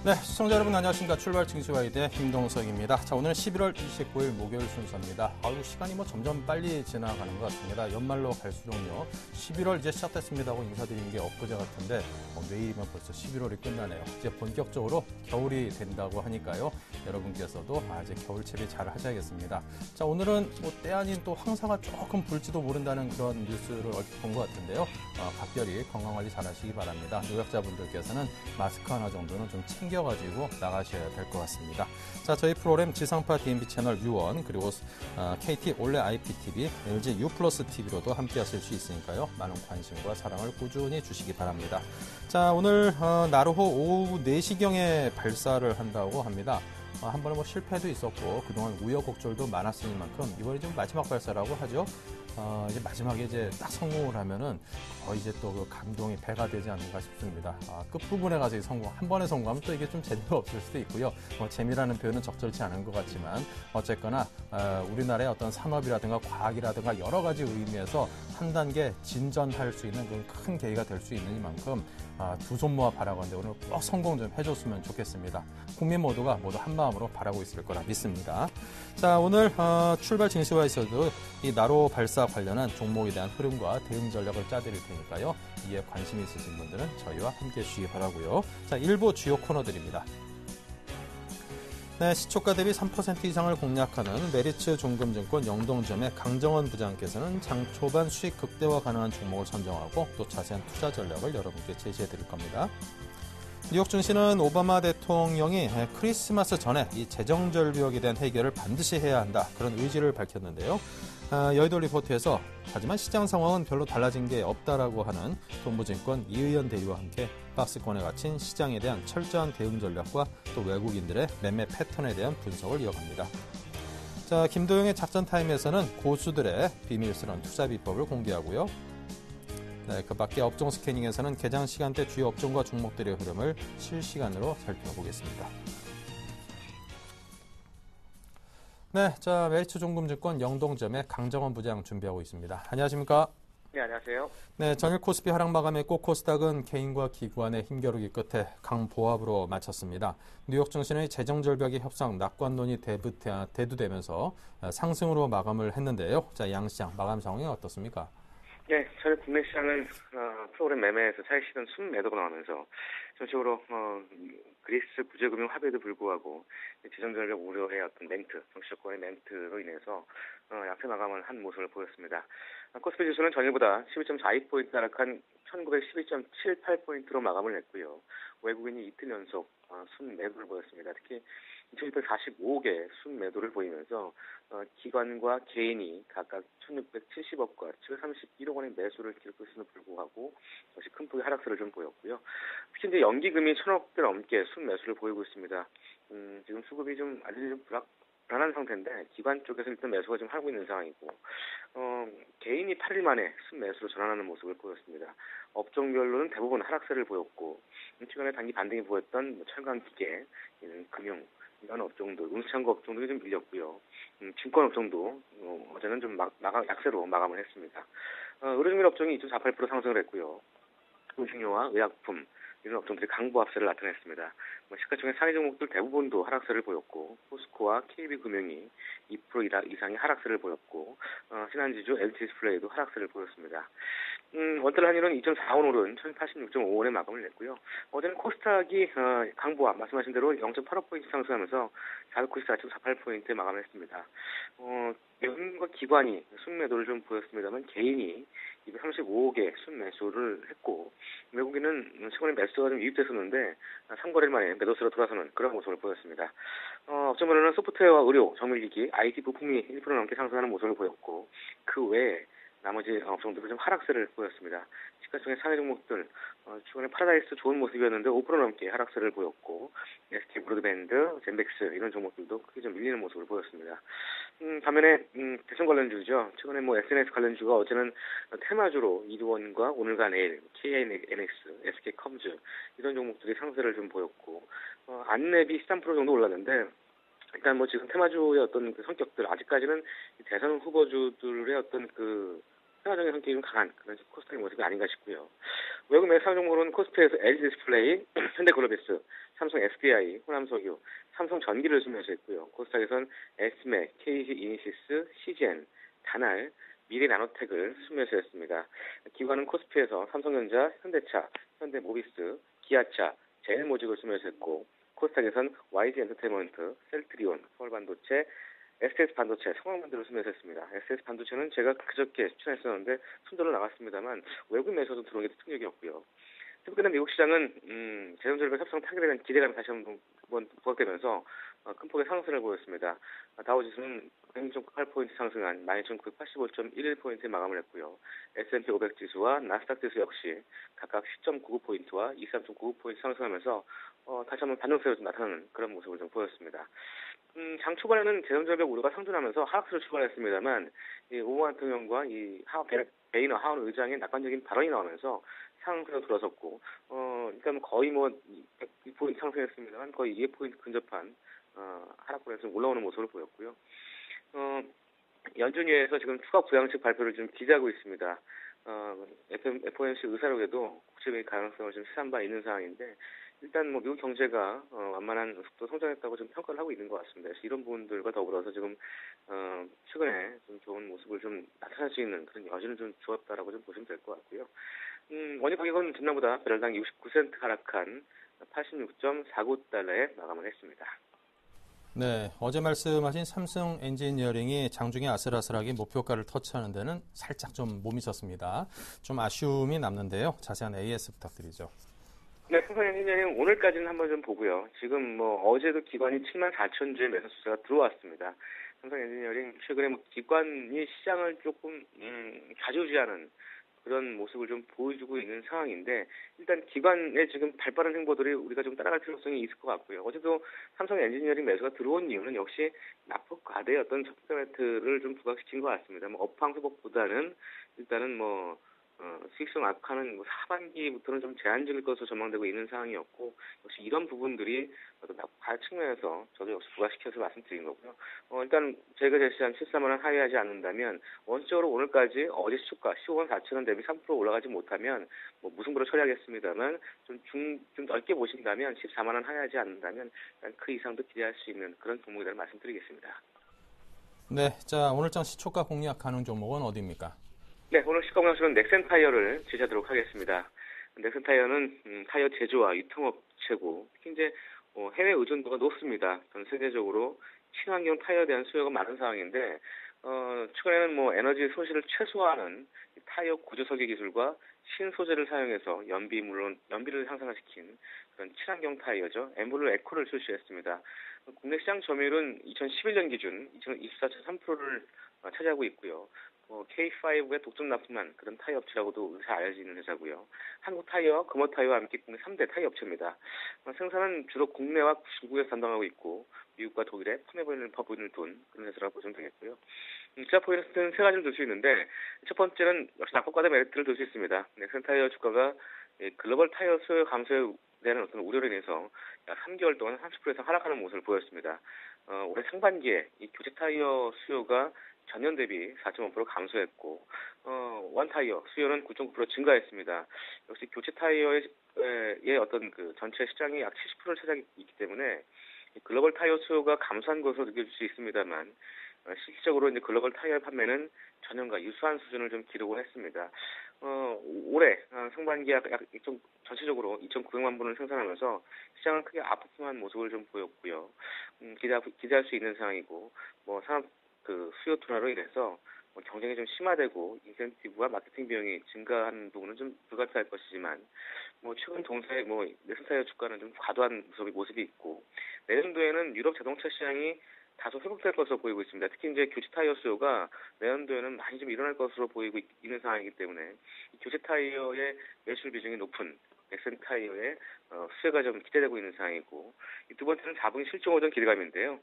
네, 시청자 여러분 안녕하십니까. 출발 증시와이드의 김동석입니다. 자, 오늘 11월 29일 목요일 순서입니다. 아이고, 시간이 점점 빨리 지나가는 것 같습니다. 연말로 갈수록요. 11월 이제 시작됐습니다 하고 인사드린 게 엊그제 같은데 내일이면 벌써 11월이 끝나네요. 이제 본격적으로 겨울이 된다고 하니까요. 여러분께서도 이제 겨울 채비 잘 하셔야겠습니다. 자, 오늘은 때 아닌 또 황사가 조금 불지도 모른다는 그런 뉴스를 얼핏 본 것 같은데요. 각별히 건강관리 잘 하시기 바랍니다. 노약자분들께서는 마스크 하나 정도는 좀 챙겨가지고 나가셔야 될 것 같습니다. 자, 저희 프로그램 지상파 DMB 채널 U1 그리고 KT 올레 IPTV, LG U 플러스 TV로도 함께 하실 수 있으니까요. 많은 관심과 사랑을 꾸준히 주시기 바랍니다. 자, 오늘 나로호 오후 4시경에 발사를 한다고 합니다. 한 번은 실패도 있었고 그동안 우여곡절도 많았으니만큼 이번이 좀 마지막 발사라고 하죠. 이제 마지막에 딱 성공을 하면은 이제 또 그 감동이 배가 되지 않는가 싶습니다. 끝부분에 가서 한 번에 성공하면 또 이게 좀 재미가 없을 수도 있고요. 재미라는 표현은 적절치 않은 것 같지만 어쨌거나 우리나라의 어떤 산업이라든가 과학이라든가 여러 가지 의미에서 한 단계 진전할 수 있는 그런 큰 계기가 될 수 있는 이만큼 두 손 모아 바라건대 오늘 꼭 성공 좀 해줬으면 좋겠습니다. 국민 모두가 모두 한 마음으로 바라고 있을 거라 믿습니다. 자, 오늘 출발 증시와 있어도 이 나로 발사 관련한 종목에 대한 흐름과 대응 전략을 짜드릴 테니까요. 이에 관심 있으신 분들은 저희와 함께 해주시기 바라고요. 자, 일부 주요 코너들입니다. 네, 시초가 대비 3% 이상을 공략하는 메리츠 종금증권 영동점의 강정원 부장께서는 장 초반 수익 극대화 가능한 종목을 선정하고 또 자세한 투자 전략을 여러분께 제시해 드릴 겁니다. 뉴욕 증시는 오바마 대통령이 크리스마스 전에 이 재정 절벽에 대한 해결을 반드시 해야 한다. 그런 의지를 밝혔는데요. 여의도 리포트에서 하지만 시장 상황은 별로 달라진 게 없다라고 하는 동부증권 이의연 대리와 함께 박스권에 갇힌 시장에 대한 철저한 대응 전략과 또 외국인들의 매매 패턴에 대한 분석을 이어갑니다. 자, 김도영의 작전 타임에서는 고수들의 비밀스러운 투자 비법을 공개하고요. 네, 그 밖에 업종 스캐닝에서는 개장 시간대 주요 업종과 종목들의 흐름을 실시간으로 살펴보겠습니다. 네, 자, 메리츠 종금증권 영동점의 강정원 부장 준비하고 있습니다. 안녕하십니까? 네, 안녕하세요. 네, 전일 코스피 하락 마감했고 코스닥은 개인과 기관의 힘겨루기 끝에 강보합으로 마쳤습니다. 뉴욕 증시는 재정 절벽의 협상 낙관론이 대두되면서 상승으로 마감을 했는데요. 자, 양시장 마감 상황이 어떻습니까? 네, 저희 국내 시장은 프로그램 매매에서 차익실현 순매도가 나오면서 전체적으로 그리스 구제금융 합의에도 불구하고 재정전력 우려의 어떤 멘트, 정치적권의 멘트로 인해서 약세 마감을 한 모습을 보였습니다. 코스피 지수는 전일보다 12.42포인트 하락한 1912.78포인트로 마감을 했고요. 외국인이 이틀 연속 순매도를 보였습니다. 특히 2645개 순매도를 보이면서 기관과 개인이 각각 1670억과 731억 원의 매수를 기록했음에도 불구하고 역시 큰 폭의 하락세를 좀 보였고요. 특히 이제 연기금이 1000억대 넘게 순매수를 보이고 있습니다. 지금 수급이 아주 좀 불안한 상태인데 기관 쪽에서 일단 매수가 좀 하고 있는 상황이고 개인이 8일 만에 순매수로 전환하는 모습을 보였습니다. 업종별로는 대부분 하락세를 보였고 최근에 단기 반등이 보였던 철강기계, 금융 이런 업종도, 운수창고 업종들이 좀 밀렸고요. 증권 업종도 어제는 좀 약세로 마감을 했습니다. 의료증민 업종이 2.48% 상승을 했고요. 음식료와 의약품 이런 업종들이 강보합세를 나타냈습니다. 시가총액 상위 종목들 대부분도 하락세를 보였고 포스코와 KB금융이 2% 이상의 하락세를 보였고 신한지주, LG디스플레이도 하락세를 보였습니다. 원달 한일은 2.45원 오른 1086.5원에 마감을 냈고요. 어제는 코스닥이 강보합 말씀하신 대로 0.85포인트 상승하면서 494.48포인트에 마감을 했습니다. 외국인과 기관이 순매도를 좀 보였습니다만 개인이 235억의 순매수를 했고 외국인은 최근에 매수가 좀 유입됐었는데 3거래일 만에 매도세로 돌아서는 그런 모습을 보였습니다. 업종별로는 소프트웨어와 의료, 정밀기기, IT 부품이 1% 넘게 상승하는 모습을 보였고 그 외에 나머지 업종들은 좀 하락세를 보였습니다. 시가총액 상위 종목들 최근에 파라다이스 좋은 모습이었는데 5% 넘게 하락세를 보였고 SK 브로드밴드, 젠백스 이런 종목들도 크게 좀 밀리는 모습을 보였습니다. 반면에 대선 관련주죠. 최근에 SNS 관련주가 어제는 테마주로 이두원과 오늘과 내일, KNX, SK컴즈 이런 종목들이 상세를 좀 보였고 안랩이 13% 정도 올랐는데 일단 지금 테마주의 어떤 그 성격들 아직까지는 대선 후보주들의 어떤 그 생활적인 성격이 좀 강한 그런 코스닥의 모습이 아닌가 싶고요. 외국 매수 종목으로는 코스피에서 LG 디스플레이, 현대글로비스, 삼성 SDI, 호남석유, 삼성전기를 수매수 했고요. 코스닥에서는 에스맥, KG 이니시스, CGN, 다날, 미래나노텍을 수매수했습니다. 기관은 코스피에서 삼성전자, 현대차, 현대모비스, 기아차, 제일모직을 수매수했고 코스닥에선 YG엔터테인먼트, 셀트리온, 서울반도체, SS반도체, 성황반도를 수매수했습니다. SS반도체는 제가 그저께 추천했었는데 순조로 나갔습니다만 외국 매수도 들어오는 게 특징적이었고요. 최근에 미국 시장은 재정절벽 협상 타결에 대한 기대감이 다시 한번 부각되면서 큰 폭의 상승을 보였습니다. 다우지수는 106.8포인트 상승한 12,985.11포인트에 마감을 했고요. S&P 500 지수와 나스닥 지수 역시 각각 10.99포인트와 23.99포인트 상승하면서 다시 한번 반등세가 좀 나타나는 그런 모습을 좀 보였습니다. 장 초반에는 재정절벽 우려가 상존하면서 하락세로 출발했습니다만 이 오바마 대통령과 이 베이너 하원 의장의 낙관적인 발언이 나오면서 상승세로 돌아섰고 일단 거의 2포인트 상승했습니다만 거의 2포인트 근접한 하락권에서 올라오는 모습을 보였고요. 연준위에서 지금 추가 부양책 발표를 좀 기대하고 있습니다. FOMC 의사록에도 국채의 가능성을 좀 시사한 바 있는 상황인데 일단 미국 경제가 완만한 속도 성장했다고 좀 평가를 하고 있는 것 같습니다. 그래서 이런 부분들과 더불어서 지금 최근에 좀 좋은 모습을 좀 나타낼 수 있는 그런 여지는 좀 주었다라고 좀 보시면 될 것 같고요. 원유 가격은 전날보다 배럴당 69센트 하락한 86.49달러에 마감을 했습니다. 네, 어제 말씀하신 삼성 엔지니어링이 장중에 아슬아슬하게 목표가를 터치하는 데는 살짝 좀 몸이 졌습니다. 좀 아쉬움이 남는데요. 자세한 AS 부탁드리죠. 네, 삼성 엔지니어링 오늘까지는 한번 좀 보고요. 지금 어제도 기관이 74,000주의 매수 수가 들어왔습니다. 삼성 엔지니어링 최근에 기관이 시장을 조금 좌지우지하는 그런 모습을 좀 보여주고 있는 상황인데 일단 기관의 지금 발빠른 행보들이 우리가 좀 따라갈 필요성이 있을 것 같고요. 어제도 삼성 엔지니어링 매수가 들어온 이유는 역시 낙폭 과대의 어떤 적자 매트를 좀 부각시킨 것 같습니다. 업황 회복보다는 일단은 수익성 악화는 하반기부터는 좀 제한적일 것으로 전망되고 있는 상황이었고 역시 이런 부분들이 어떤 낙폭 측면에서 저도 역시 부각시켜서 말씀드린 거고요. 일단 제가 제시한 14만 원 하회하지 않는다면 원칙적으로 오늘까지 어제 시초가 15만 4천 원 대비 3% 올라가지 못하면 무승부로 처리하겠습니다만 좀 넓게 보신다면 14만 원 하회하지 않는다면 그 이상도 기대할 수 있는 그런 종목이라는 말씀드리겠습니다. 네, 자 오늘장 시초가 공략 가능 종목은 어디입니까? 네, 오늘 시가공략수는 넥센타이어를 제시하도록 하겠습니다. 넥센타이어는 타이어 제조와 유통업체고 현재 해외 의존도가 높습니다. 전 세계적으로 친환경 타이어에 대한 수요가 많은 상황인데 최근에는 에너지 소실을 최소화하는 타이어 구조 설계 기술과 신소재를 사용해서 연비를 향상시킨 그런 친환경 타이어죠. 엠블루 에코를 출시했습니다. 국내 시장 점유율은 2011년 기준 24.3%를 차지하고 있고요. K5에 독점 납품한 그런 타이어 업체라고도 의사 알려지는 회사고요. 한국 타이어, 금호 타이어와 함께 국내 3대 타이어 업체입니다. 생산은 주로 국내와 중국에서 담당하고 있고 미국과 독일에 판매부인을 둔 그런 회사라고 보시면 되겠고요. 투자 포인트는 세 가지를 들 수 있는데 첫 번째는 역시 낙폭과대 메리트를 들 수 있습니다. 넥센 타이어 주가가 글로벌 타이어 수요 감소에 대한 어떤 우려로 인해서 약 3개월 동안 30% 이상 하락하는 모습을 보였습니다. 올해 상반기에 이 교체 타이어 수요가 전년 대비 4.5% 감소했고 원 타이어 수요는 9.9% 증가했습니다. 역시 교체 타이어의 어떤 그 전체 시장이 약 70%를 차지하고 있기 때문에 글로벌 타이어 수요가 감소한 것으로 느껴질 수 있습니다만 실질적으로 이제 글로벌 타이어 판매는 전년과 유사한 수준을 좀 기록을 했습니다. 올해 상반기 좀 전체적으로 2,900만 분을 생산하면서 시장은 크게 아프한 모습을 좀 보였고요. 기대할 수 있는 상황이고 산업 그 수요 둔화로 인해서 경쟁이 좀 심화되고 인센티브와 마케팅 비용이 증가하는 부분은 좀 불가피할 것이지만 최근 동사의 넥센타이어 주가는 좀 과도한 모습이 있고 내년도에는 유럽 자동차 시장이 다소 회복될 것으로 보이고 있습니다. 특히 이제 교체 타이어 수요가 내년도에는 많이 좀 일어날 것으로 보이고 있는 상황이기 때문에 교체 타이어의 매출 비중이 높은 넥센 타이어의 수요가 좀 기대되고 있는 상황이고 두 번째는 4분기 실적 오전 기대감인데요.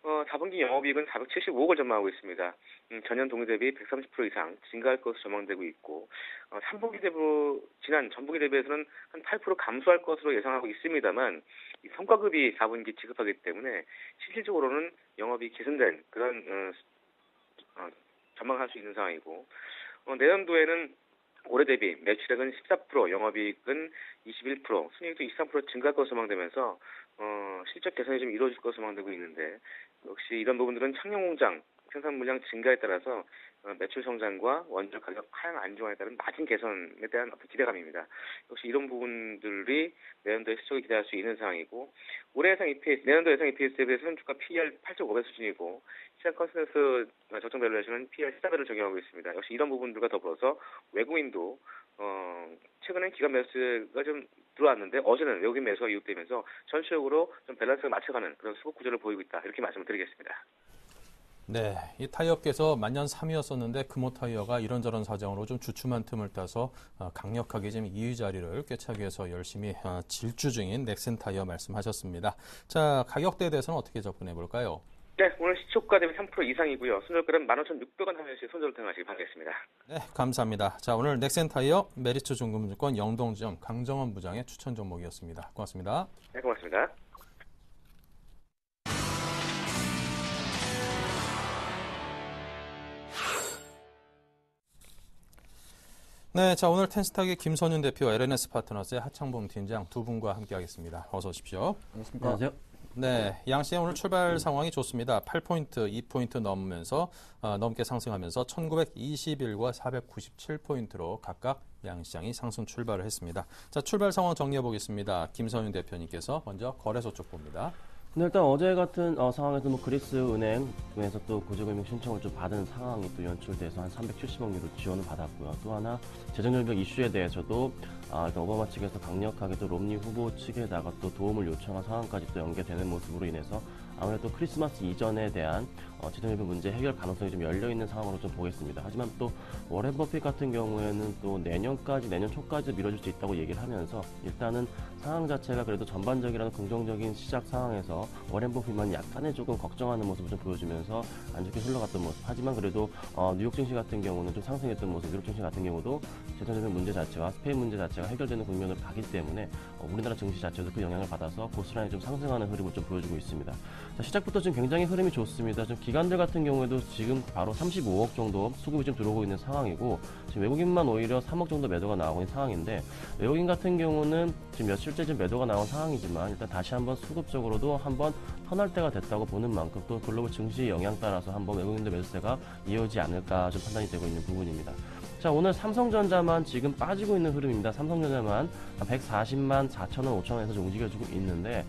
4분기 영업이익은 475억을 전망하고 있습니다. 전년 동기 대비 130% 이상 증가할 것으로 전망되고 있고 3분기 대비 지난 전분기 대비해서는 한 8% 감소할 것으로 예상하고 있습니다만 이 성과급이 4분기 지급하기 때문에 실질적으로는 영업이 개선된 그런 전망할 수 있는 상황이고 내년도에는 올해 대비 매출액은 14%, 영업이익은 21%, 순이익도 23% 증가할 것으로 전망되면서 실적 개선이 좀 이루어질 것으로 전망되고 있는데 역시 이런 부분들은 창녕공장 생산 물량 증가에 따라서 매출 성장과 원재 가격 하향 안정화에 따른 마진 개선에 대한 어떤 기대감입니다. 역시 이런 부분들이 내년도에 실적을 기대할 수 있는 상황이고 올해 예상 EPS, 내년도 예상 EPS에 비해서 현주가 PER 8.5배 수준이고 시장 컨센서스 적정 밸류에이션은 PER 14배를 적용하고 있습니다. 역시 이런 부분들과 더불어서 외국인도 최근에 기관 매수가 좀 들어왔는데 어제는 외국인 매수가 이웃되면서 전체적으로 좀 밸런스를 맞춰가는 그런 수급 구조를 보이고 있다. 이렇게 말씀을 드리겠습니다. 네, 이 타이어업계에서 만년 3위였었는데 금호타이어가 이런저런 사정으로 좀 주춤한 틈을 따서 강력하게 지금 2위 자리를 꿰차기 위해서 열심히 질주 중인 넥센타이어 말씀하셨습니다. 자, 가격대에 대해서는 어떻게 접근해 볼까요? 네, 오늘 시초가 대비 3% 이상이고요. 손절가는 15,600원 하면서 손절을 통하시기 바라겠습니다. 네, 감사합니다. 자, 오늘 넥센타이어 메리츠 중금증권 영동지점 강정원 부장의 추천 종목이었습니다. 고맙습니다. 네, 고맙습니다. 네, 자 오늘 텐스탁의 김선윤 대표, LNS 파트너스의 하창봉 팀장 두 분과 함께하겠습니다. 어서 오십시오. 안녕하세요. 네, 양시장 오늘 출발 상황이 좋습니다. 8포인트, 2포인트 넘게 상승하면서 1921과 497포인트로 각각 양시장이 상승 출발을 했습니다. 자, 출발 상황 정리해 보겠습니다. 김선윤 대표님께서 먼저 거래소 쪽 봅니다. 근데 일단 어제 같은 상황에서 그리스 은행에서 또 구제금융 신청을 좀 받은 상황이 또 연출돼서 한 370억 유로 지원을 받았고요. 또 하나 재정절벽 이슈에 대해서도 일단 오바마 측에서 강력하게 또 롬니 후보 측에다가 또 도움을 요청한 상황까지 또 연계되는 모습으로 인해서 아무래도 크리스마스 이전에 대한 재정절벽 문제 해결 가능성이 좀 열려있는 상황으로 좀 보겠습니다. 하지만 또 워렌 버핏 같은 경우에는 또 내년 초까지 미뤄질 수 있다고 얘기를 하면서 일단은 상황 자체가 그래도 전반적이라는 긍정적인 시작 상황에서 워렌 버핏만 약간의 조금 걱정하는 모습을 좀 보여주면서 안 좋게 흘러갔던 모습. 하지만 그래도 뉴욕 증시 같은 경우는 좀 상승했던 모습, 유럽 증시 같은 경우도 재정절벽 문제 자체와 스페인 문제 자체가 해결되는 국면으로 가기 때문에 우리나라 증시 자체도 그 영향을 받아서 고스란히 좀 상승하는 흐름을 좀 보여주고 있습니다. 자, 시작부터 지금 굉장히 흐름이 좋습니다. 좀 기관들 같은 경우에도 지금 바로 35억 정도 수급이 좀 들어오고 있는 상황이고 지금 외국인만 오히려 3억 정도 매도가 나오고 있는 상황인데 외국인 같은 경우는 지금 며칠째 지금 매도가 나온 상황이지만 일단 다시 한번 수급적으로도 한번 턴할 때가 됐다고 보는 만큼 또 글로벌 증시 영향 따라서 한번 외국인들 매수세가 이어지지 않을까 좀 판단이 되고 있는 부분입니다. 자, 오늘 삼성전자만 지금 빠지고 있는 흐름입니다. 삼성전자만 140만 4천원, 5천원에서 좀 움직여주고 있는데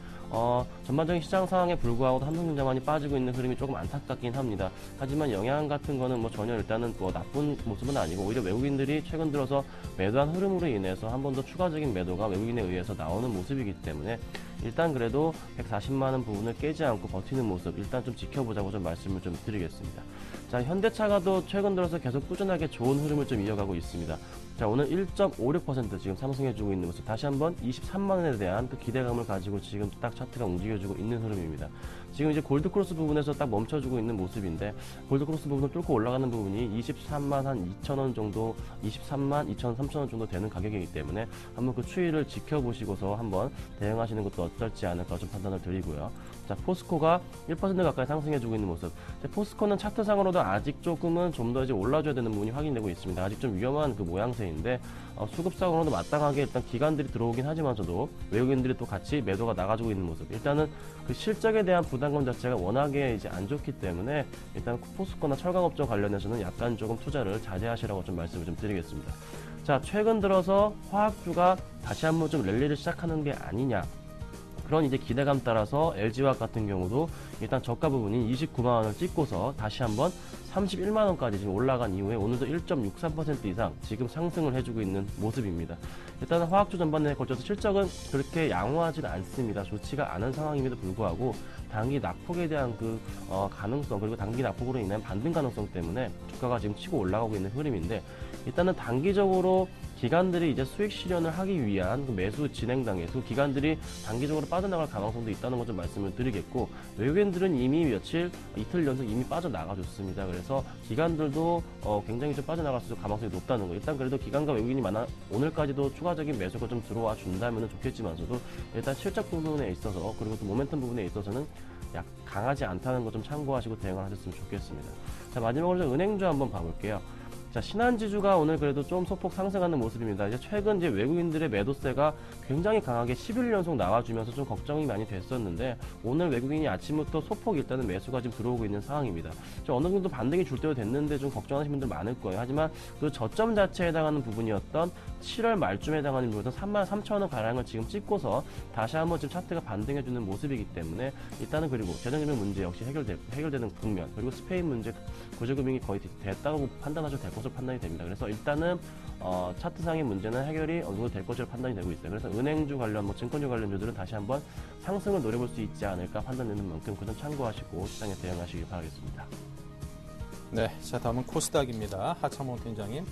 전반적인 시장 상황에 불구하고도 삼성전자만이 빠지고 있는 흐름이 조금 안타깝긴 합니다. 하지만 영향 같은 거는 전혀 일단은 나쁜 모습은 아니고 오히려 외국인들이 최근 들어서 매도한 흐름으로 인해서 한 번 더 추가적인 매도가 외국인에 의해서 나오는 모습이기 때문에 일단 그래도 140만원 부분을 깨지 않고 버티는 모습 일단 좀 지켜보자고 좀 말씀을 좀 드리겠습니다. 자, 현대차가도 최근 들어서 계속 꾸준하게 좋은 흐름을 좀 이어가고 있습니다. 자, 오늘 1.56% 지금 상승해주고 있는 모습. 다시 한번 23만원에 대한 또 기대감을 가지고 지금 딱 차트가 움직여주고 있는 흐름입니다. 지금 이제 골드크로스 부분에서 딱 멈춰주고 있는 모습인데 골드크로스 부분을 뚫고 올라가는 부분이 23만 한 2천원 정도, 23만 2천 3천원 정도 되는 가격이기 때문에 한번 그 추이를 지켜보시고서 한번 대응하시는 것도 어떨지 않을까 좀 판단을 드리고요. 자, 포스코가 1% 가까이 상승해주고 있는 모습. 포스코는 차트상으로도 아직 조금은 좀 더 이제 올라줘야 되는 부분이 확인되고 있습니다. 아직 좀 위험한 그 모양새인데 수급상으로도 마땅하게 일단 기관들이 들어오긴 하지만서도 외국인들이 또 같이 매도가 나가지고 있는 모습. 일단은 그 실적에 대한 부담감 자체가 워낙에 이제 안 좋기 때문에 일단 포스코나 철강업종 관련해서는 약간 조금 투자를 자제하시라고 좀 말씀을 좀 드리겠습니다. 자, 최근 들어서 화학주가 다시 한번 좀 랠리를 시작하는 게 아니냐. 그런 이제 기대감 따라서 LG화학 같은 경우도 일단 저가 부분인 29만원을 찍고서 다시 한번 31만원까지 지금 올라간 이후에 오늘도 1.63% 이상 지금 상승을 해주고 있는 모습입니다. 일단은 화학주 전반에 걸쳐서 실적은 그렇게 양호하지는 않습니다. 좋지가 않은 상황임에도 불구하고 단기 낙폭에 대한 그 가능성 그리고 단기 낙폭으로 인한 반등 가능성 때문에 주가가 지금 치고 올라가고 있는 흐름인데 일단은 단기적으로 기관들이 이제 수익 실현을 하기 위한 그 매수 진행당에서 기관들이 단기적으로 빠져나갈 가능성도 있다는 것 좀 말씀을 드리겠고 외국인들은 이미 이틀 연속 이미 빠져나가줬습니다. 그래서 기관들도 굉장히 좀 빠져나갈 수 있는 가능성이 높다는 거. 일단 그래도 기관과 외국인이 오늘까지도 추가적인 매수가 좀 들어와 준다면 좋겠지만서도 일단 실적 부분에 있어서 그리고 또 모멘텀 부분에 있어서는 강하지 않다는 거 좀 참고하시고 대응을 하셨으면 좋겠습니다. 자, 마지막으로 은행주 한번 봐볼게요. 자, 신한지주가 오늘 그래도 좀 소폭 상승하는 모습입니다. 이제 최근 이제 외국인들의 매도세가 굉장히 강하게 10일 연속 나와주면서 좀 걱정이 많이 됐었는데 오늘 외국인이 아침부터 소폭 일단은 매수가 지금 들어오고 있는 상황입니다. 좀 어느 정도 반등이 줄 때도 됐는데 좀 걱정하시는 분들 많을 거예요. 하지만 그 저점 자체에 해당하는 부분이었던 7월 말쯤에 해당하는 부분은 33,000원 가량을 지금 찍고서 다시 한번 지금 차트가 반등해주는 모습이기 때문에 일단은 그리고 재정적인 문제 역시 해결되는 국면 그리고 스페인 문제 구제금융이 거의 됐다고 판단하셔도 될 것으로 판단이 됩니다. 그래서 일단은 차트상의 문제는 해결이 어느 정도 될 것으로 판단이 되고 있어요. 그래서 은행주 관련, 증권주 관련주들은 다시 한번 상승을 노려볼 수 있지 않을까 판단되는 만큼 그 점 참고하시고 시장에 대응하시길 바라겠습니다. 네, 자 다음은 코스닥입니다. 하창봉 팀장님.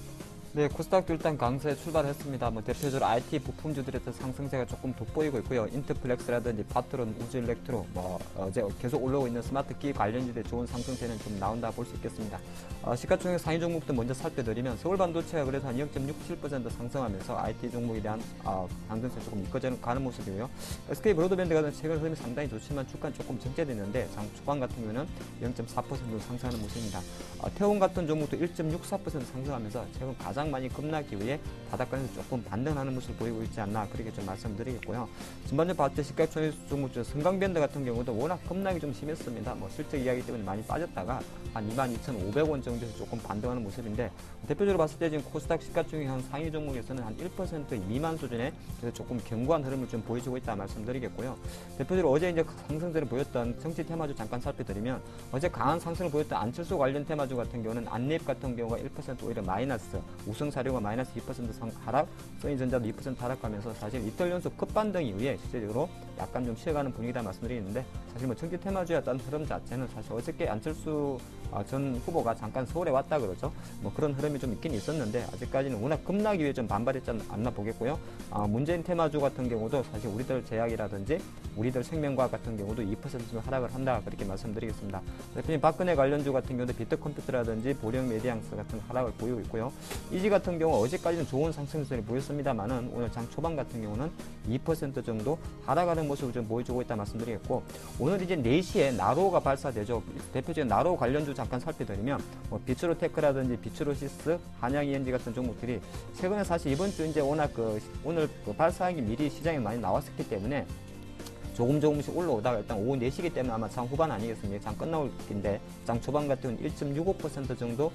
네, 코스닥도 일단 강세에 출발했습니다. 대표적으로 IT 부품주들의 상승세가 조금 돋보이고 있고요. 인터플렉스라든지 파트론, 우즈일렉트로, 어제 계속 올라오고 있는 스마트키 관련주들의 좋은 상승세는 좀 나온다 볼 수 있겠습니다. 시가총액 상위 종목도 먼저 살펴드리면 서울반도체가 그래서 한 0.67% 상승하면서 IT 종목에 대한 상승세 조금 이끌어 가는 모습이고요. SK 브로드밴드가 최근 흐름이 상당히 좋지만 주가는 조금 정체되는데 장 초반 같은 경우는 0.4% 상승하는 모습입니다. 태원 같은 종목도 1.64% 상승하면서 최근 가장 많이 급락기 위해 바닥권에서 조금 반등하는 모습을 보이고 있지 않나 그렇게 좀 말씀드리겠고요. 전반적으로 봤을 때 시가총액 종목 중 성강밴드 같은 경우도 워낙 급락이 좀 심했습니다. 실적 이야기 때문에 많이 빠졌다가 한 22,500원 정도에서 조금 반등하는 모습인데 대표적으로 봤을 때 지금 코스닥 시가총액 한 상위 종목에서는 한 1% 미만 수준에 그래서 조금 견고한 흐름을 좀 보여주고 있다 말씀드리겠고요. 대표적으로 어제 이제 상승세를 보였던 정치 테마주 잠깐 살펴드리면 어제 강한 상승을 보였던 안철수 관련 테마주 같은 경우는 안랩 같은 경우가 1% 오히려 마이너스, 우승사료가 마이너스 2% 하락, 써니전자도 2% 하락하면서 사실 이틀 연속 급반등 이후에 실제적으로 약간 좀 쉬어가는 분위기다 말씀드리는데 사실 정치 테마주였던 흐름 자체는 사실 어저께 안철수 전 후보가 잠깐 서울에 왔다 그러죠. 그런 흐름이 좀 있긴 있었는데 아직까지는 워낙 급락이 위해 좀 반발했지 않나 보겠고요. 문재인 테마주 같은 경우도 사실 우리들 제약이라든지 우리들 생명과학 같은 경우도 2% 하락을 한다 그렇게 말씀드리겠습니다. 대표님 박근혜 관련주 같은 경우도 비트컴퓨터라든지 보령 메디앙스 같은 하락을 보이고 있고요. 이지 같은 경우 어제까지는 좋은 상승세를 보였습니다만은 오늘 장 초반 같은 경우는 2% 정도 하락하는 모습을 좀 보여주고 있다 말씀드리겠고 오늘 이제 4시에 나로우가 발사되죠. 대표적인 나로우 관련주 잠깐 살펴드리면 비츠로테크라든지 비츠로시스, 한양ENG 같은 종목들이 최근에 사실 이번 주 이제 워낙 오늘 발사하기 미리 시장에 많이 나왔었기 때문에 조금씩 올라오다가 일단 오후 4시기 때문에 아마 장 후반 아니겠습니까? 장 끝나올 텐데 장 초반 같은 경우는 1.65% 정도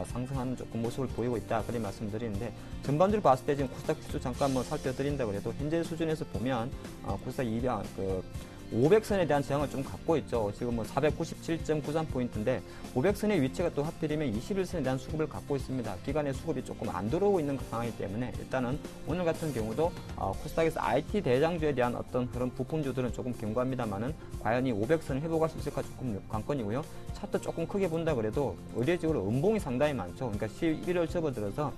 상승하는 조금 모습을 보이고 있다 그런 말씀드리는데 전반적으로 봤을 때 지금 코스닥 지수 잠깐 살펴드린다고 해도 현재 수준에서 보면 코스닥 500선에 대한 저항을 좀 갖고 있죠. 지금 497.93포인트인데 500선의 위치가 또 하필이면 21선에 대한 수급을 갖고 있습니다. 기간의 수급이 조금 안 들어오고 있는 상황이기 때문에 일단은 오늘 같은 경우도 코스닥에서 IT 대장주에 대한 어떤 그런 부품주들은 조금 견고합니다만은 과연 이 500선을 회복할 수 있을까 조금 관건이고요. 차트 조금 크게 본다 그래도 의례적으로 음봉이 상당히 많죠. 그러니까 11월 접어들어서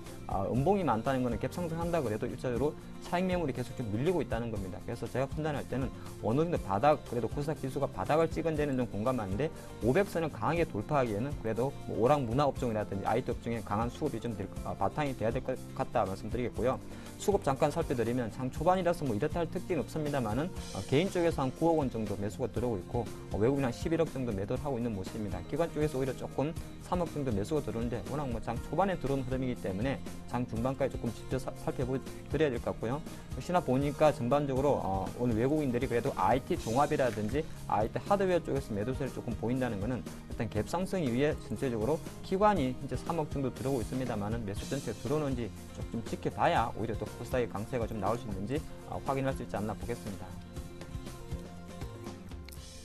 음봉이 많다는 것은 갭상승한다 그래도 일차적으로 차익 매물이 계속 좀 밀리고 있다는 겁니다. 그래서 제가 판단할 때는 어느 정도 그래도 코스닥 지수가 바닥을 찍은 데는 좀 공감하는데 500선을 강하게 돌파하기에는 그래도 오락 문화 업종이라든지 IT 업종에 강한 수급이 좀 바탕이 돼야 될 것 같다 말씀드리겠고요. 수급 잠깐 살펴드리면 장 초반이라서 이렇다 할 특징은 없습니다만은 개인 쪽에서 한 9억 원 정도 매수가 들어오고 있고 외국인 한 11억 정도 매도를 하고 있는 모습입니다. 기관 쪽에서 오히려 조금 3억 정도 매수가 들어오는데 워낙 장 초반에 들어온 흐름이기 때문에 장 중반까지 조금 직접 살펴드려야 될 것 같고요. 역시나 보니까 전반적으로 오늘 외국인들이 그래도 IT 종합이라든지 IT 하드웨어 쪽에서 매도세를 조금 보인다는 것은 일단 갭 상승 이후에 전체적으로 기관이 이제 3억 정도 들어오고 있습니다만은 매수 전체가 들어오는지 좀 지켜봐야 오히려 또 코스닥의 강세가 좀 나올 수 있는지 확인할 수 있지 않나 보겠습니다.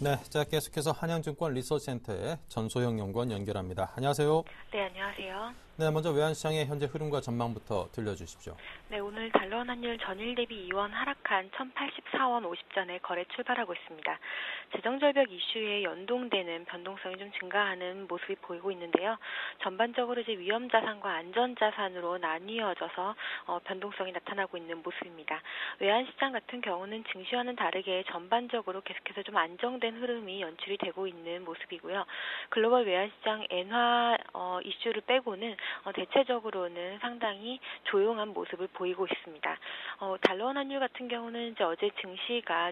네, 자 계속해서 한양증권 리서치센터의 전소영 연구원 연결합니다. 안녕하세요. 네, 안녕하세요. 네, 먼저 외환시장의 현재 흐름과 전망부터 들려주십시오. 네, 오늘 달러원 환율 전일 대비 2원 하락한 1,084원 50전에 거래 출발하고 있습니다. 재정절벽 이슈에 연동되는 변동성이 좀 증가하는 모습이 보이고 있는데요. 전반적으로 이제 위험자산과 안전자산으로 나뉘어져서 변동성이 나타나고 있는 모습입니다. 외환시장 같은 경우는 증시와는 다르게 전반적으로 계속해서 좀 안정된 흐름이 연출이 되고 있는 모습이고요. 글로벌 외환시장 엔화 이슈를 빼고는 대체적으로는 상당히 조용한 모습을 보이고 있습니다. 달러 환율 같은 경우는 이제 어제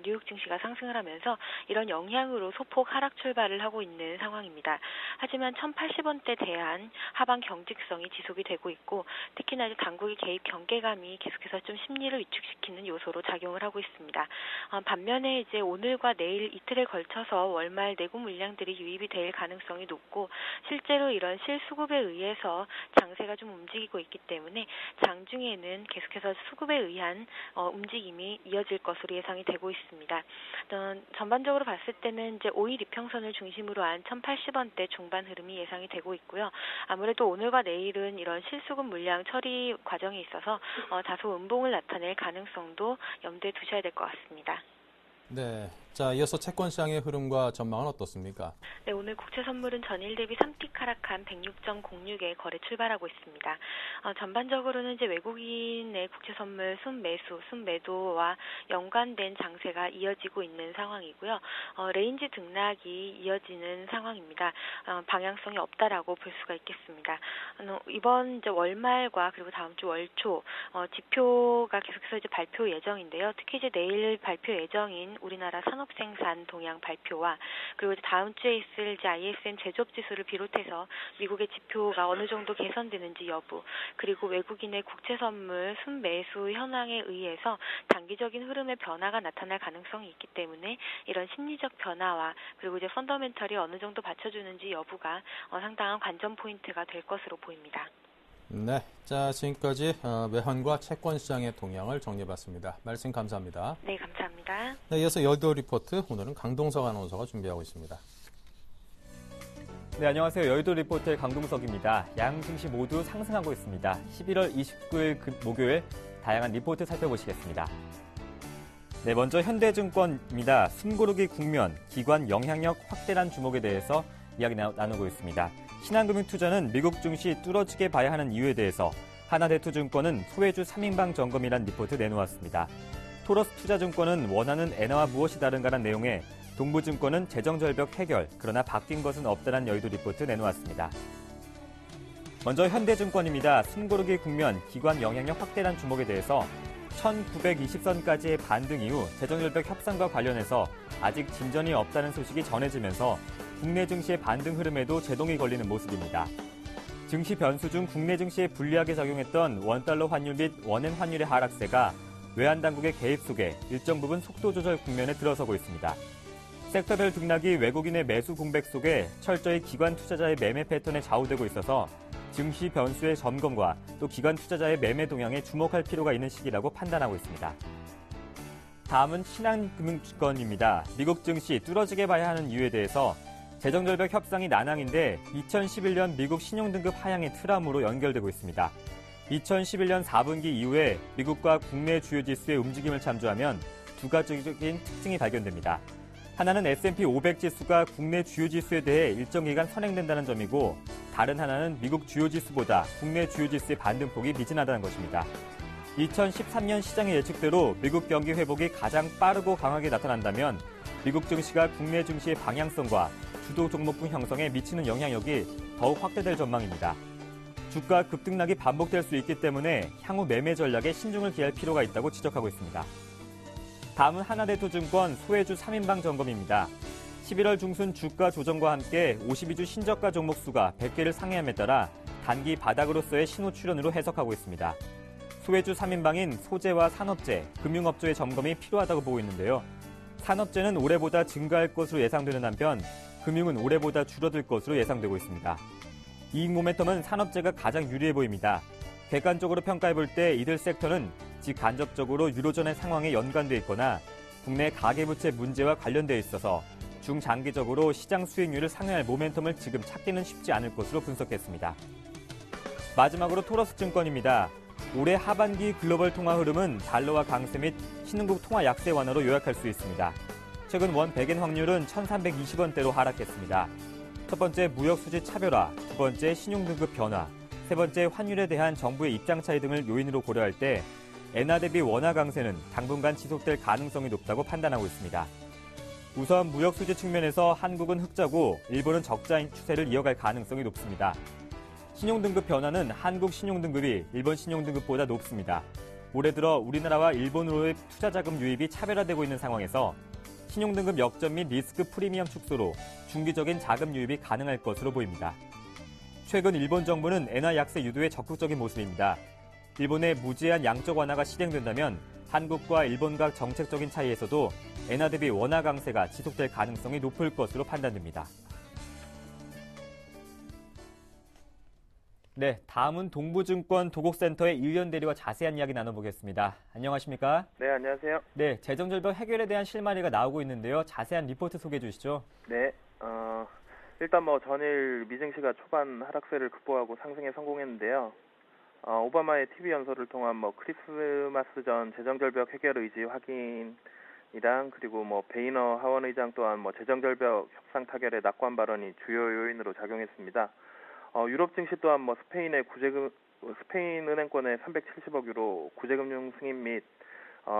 뉴욕 증시가 상승을 하면서 이런 영향으로 소폭 하락 출발을 하고 있는 상황입니다. 하지만 1,080원대 대한 하방 경직성이 지속이 되고 있고 특히나 이제 당국의 개입 경계감이 계속해서 좀 심리를 위축시키는 요소로 작용을 하고 있습니다. 반면에 이제 오늘과 내일 이틀에 걸쳐서 월말 내국 물량들이 유입이 될 가능성이 높고 실제로 이런 실수급에 의해서 장세가 좀 움직이고 있기 때문에 장중에는 계속해서 수급에 의한 움직임이 이어질 것으로 예상이 되고 있습니다. 전반적으로 봤을 때는 이제 5일 이평선을 중심으로 한 1,080원대 중반 흐름이 예상이 되고 있고요. 아무래도 오늘과 내일은 이런 실수급 물량 처리 과정에 있어서 다소 음봉을 나타낼 가능성도 염두에 두셔야 될 것 같습니다. 네. 자, 이어서 채권 시장의 흐름과 전망은 어떻습니까? 네, 오늘 국채 선물은 전일 대비 3틱 하락한 106.06에 거래 출발하고 있습니다. 전반적으로는 이제 외국인의 국채 선물 순매도와 연관된 장세가 이어지고 있는 상황이고요. 레인지 등락이 이어지는 상황입니다. 방향성이 없다라고 볼 수가 있겠습니다. 이번 이제 월말과 그리고 다음 주 월초 지표가 계속해서 이제 발표 예정인데요. 특히 이제 내일 발표 예정인 우리나라 산업생산 동향 발표와 그리고 이제 다음 주에 있을 이제 ISM 제조업 지수를 비롯해서 미국의 지표가 어느 정도 개선되는지 여부, 그리고 외국인의 국채 선물 순매수 현황에 의해서 단기적인 흐름의 변화가 나타날 가능성이 있기 때문에 이런 심리적 변화와 그리고 이제 펀더멘털이 어느 정도 받쳐주는지 여부가 상당한 관전 포인트가 될 것으로 보입니다. 네. 자, 지금까지 외환과 채권 시장의 동향을 정리해봤습니다. 말씀 감사합니다. 네, 감사합니다. 네, 이어서 여의도 리포트, 오늘은 강동석 아나운서가 준비하고 있습니다. 네, 안녕하세요. 여의도 리포터의 강동석입니다. 양 증시 모두 상승하고 있습니다. 11월 29일 목요일 다양한 리포트 살펴보시겠습니다. 네, 먼저 현대증권입니다. 숨고르기 국면, 기관 영향력 확대란 주목에 대해서 이야기 나누고 있습니다. 신한금융투자는 미국 증시 뚫어지게 봐야 하는 이유에 대해서 하나대투증권은 소외주 3인방 점검이란 리포트 내놓았습니다. 토러스투자증권은 원하는 엔화와 무엇이 다른가란 내용의 동부증권은 재정절벽 해결, 그러나 바뀐 것은 없다는 여의도 리포트 내놓았습니다. 먼저 현대증권입니다. 숨고르기 국면, 기관 영향력 확대란 주목에 대해서 1920선까지의 반등 이후 재정절벽 협상과 관련해서 아직 진전이 없다는 소식이 전해지면서 국내 증시의 반등 흐름에도 제동이 걸리는 모습입니다. 증시 변수 중 국내 증시에 불리하게 작용했던 원달러 환율 및 원엔 환율의 하락세가 외환당국의 개입 속에 일정 부분 속도 조절 국면에 들어서고 있습니다. 섹터별 등락이 외국인의 매수 공백 속에 철저히 기관 투자자의 매매 패턴에 좌우되고 있어서 증시 변수의 점검과 또 기관 투자자의 매매 동향에 주목할 필요가 있는 시기라고 판단하고 있습니다. 다음은 신한금융권입니다. 미국 증시 뚫어지게 봐야 하는 이유에 대해서 재정절벽 협상이 난항인데 2011년 미국 신용등급 하향의 트라우마로 연결되고 있습니다. 2011년 4분기 이후에 미국과 국내 주요 지수의 움직임을 참조하면 두 가지적인 특징이 발견됩니다. 하나는 S&P 500 지수가 국내 주요 지수에 대해 일정 기간 선행된다는 점이고 다른 하나는 미국 주요 지수보다 국내 주요 지수의 반등폭이 미진하다는 것입니다. 2013년 시장의 예측대로 미국 경기 회복이 가장 빠르고 강하게 나타난다면 미국 증시가 국내 증시의 방향성과 주도 종목군 형성에 미치는 영향력이 더욱 확대될 전망입니다. 주가 급등락이 반복될 수 있기 때문에 향후 매매 전략에 신중을 기할 필요가 있다고 지적하고 있습니다. 다음은 하나대투증권 소외주 3인방 점검입니다. 11월 중순 주가 조정과 함께 52주 신저가 종목 수가 100개를 상회함에 따라 단기 바닥으로서의 신호 출현으로 해석하고 있습니다. 소외주 3인방인 소재와 산업재, 금융업종의 점검이 필요하다고 보고 있는데요. 산업재는 올해보다 증가할 것으로 예상되는 한편 금융은 올해보다 줄어들 것으로 예상되고 있습니다. 이익 모멘텀은 산업재가 가장 유리해 보입니다. 객관적으로 평가해볼 때 이들 섹터는 직간접적으로 유로존의 상황에 연관돼 있거나 국내 가계부채 문제와 관련돼 있어서 중장기적으로 시장 수익률을 상회할 모멘텀을 지금 찾기는 쉽지 않을 것으로 분석했습니다. 마지막으로 토러스증권입니다. 올해 하반기 글로벌 통화 흐름은 달러화 강세 및 신흥국 통화 약세 완화로 요약할 수 있습니다. 최근 원 100엔 확률은 1,320원대로 하락했습니다. 첫 번째 무역 수지 차별화, 두 번째 신용등급 변화, 세 번째 환율에 대한 정부의 입장 차이 등을 요인으로 고려할 때 엔화 대비 원화 강세는 당분간 지속될 가능성이 높다고 판단하고 있습니다. 우선 무역 수지 측면에서 한국은 흑자고 일본은 적자인 추세를 이어갈 가능성이 높습니다. 신용등급 변화는 한국 신용등급이 일본 신용등급보다 높습니다. 올해 들어 우리나라와 일본으로의 투자자금 유입이 차별화되고 있는 상황에서 신용등급 역전 및 리스크 프리미엄 축소로 중기적인 자금 유입이 가능할 것으로 보입니다. 최근 일본 정부는 엔화 약세 유도에 적극적인 모습입니다. 일본의 무제한 양적 완화가 실행된다면 한국과 일본과 정책적인 차이에서도 엔화 대비 원화 강세가 지속될 가능성이 높을 것으로 판단됩니다. 네, 다음은 동부증권 도곡센터의 이의원 대리와 자세한 이야기 나눠보겠습니다. 안녕하십니까? 네, 안녕하세요. 네, 재정절벽 해결에 대한 실마리가 나오고 있는데요. 자세한 리포트 소개해 주시죠. 네, 일단 전일 미증시가 초반 하락세를 극복하고 상승에 성공했는데요. 오바마의 TV 연설을 통한 크리스마스 전 재정절벽 해결 의지 확인이랑 그리고 베이너 하원 의장 또한 재정절벽 협상 타결의 낙관 발언이 주요 요인으로 작용했습니다. 유럽 증시 또한 스페인 은행권의 370억 유로 구제금융 승인 및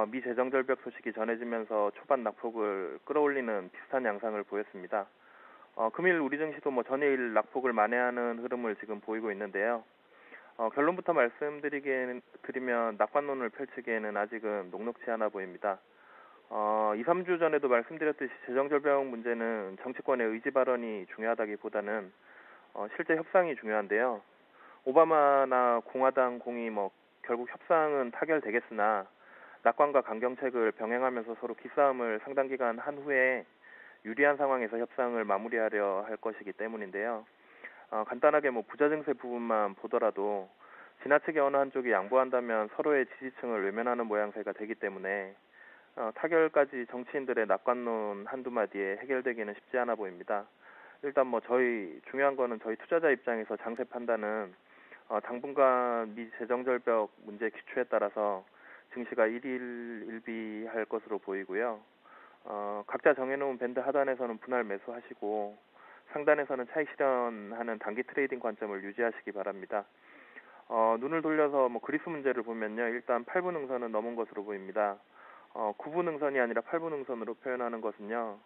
미 재정절벽 소식이 전해지면서 초반 낙폭을 끌어올리는 비슷한 양상을 보였습니다. 금일 우리 증시도 전일 낙폭을 만회하는 흐름을 지금 보이고 있는데요. 결론부터 말씀드리면 낙관론을 펼치기에는 아직은 녹록지 않아 보입니다. 2, 3주 전에도 말씀드렸듯이 재정절벽 문제는 정치권의 의지 발언이 중요하다기보다는 실제 협상이 중요한데요. 오바마나 공화당 공이 결국 협상은 타결되겠으나 낙관과 강경책을 병행하면서 서로 기싸움을 상당 기간 한 후에 유리한 상황에서 협상을 마무리하려 할 것이기 때문인데요. 간단하게 부자 증세 부분만 보더라도 지나치게 어느 한쪽이 양보한다면 서로의 지지층을 외면하는 모양새가 되기 때문에 타결까지 정치인들의 낙관론 한두 마디에 해결되기는 쉽지 않아 보입니다. 일단 중요한 거는 저희 투자자 입장에서 장세 판단은 당분간 미 재정절벽 문제 기초에 따라서 증시가 일일일비할 것으로 보이고요. 각자 정해놓은 밴드 하단에서는 분할 매수하시고 상단에서는 차익 실현하는 단기 트레이딩 관점을 유지하시기 바랍니다. 눈을 돌려서 그리스 문제를 보면요. 일단 8분 응선은 넘은 것으로 보입니다. 9분 응선이 아니라 8분 응선으로 표현하는 것은요.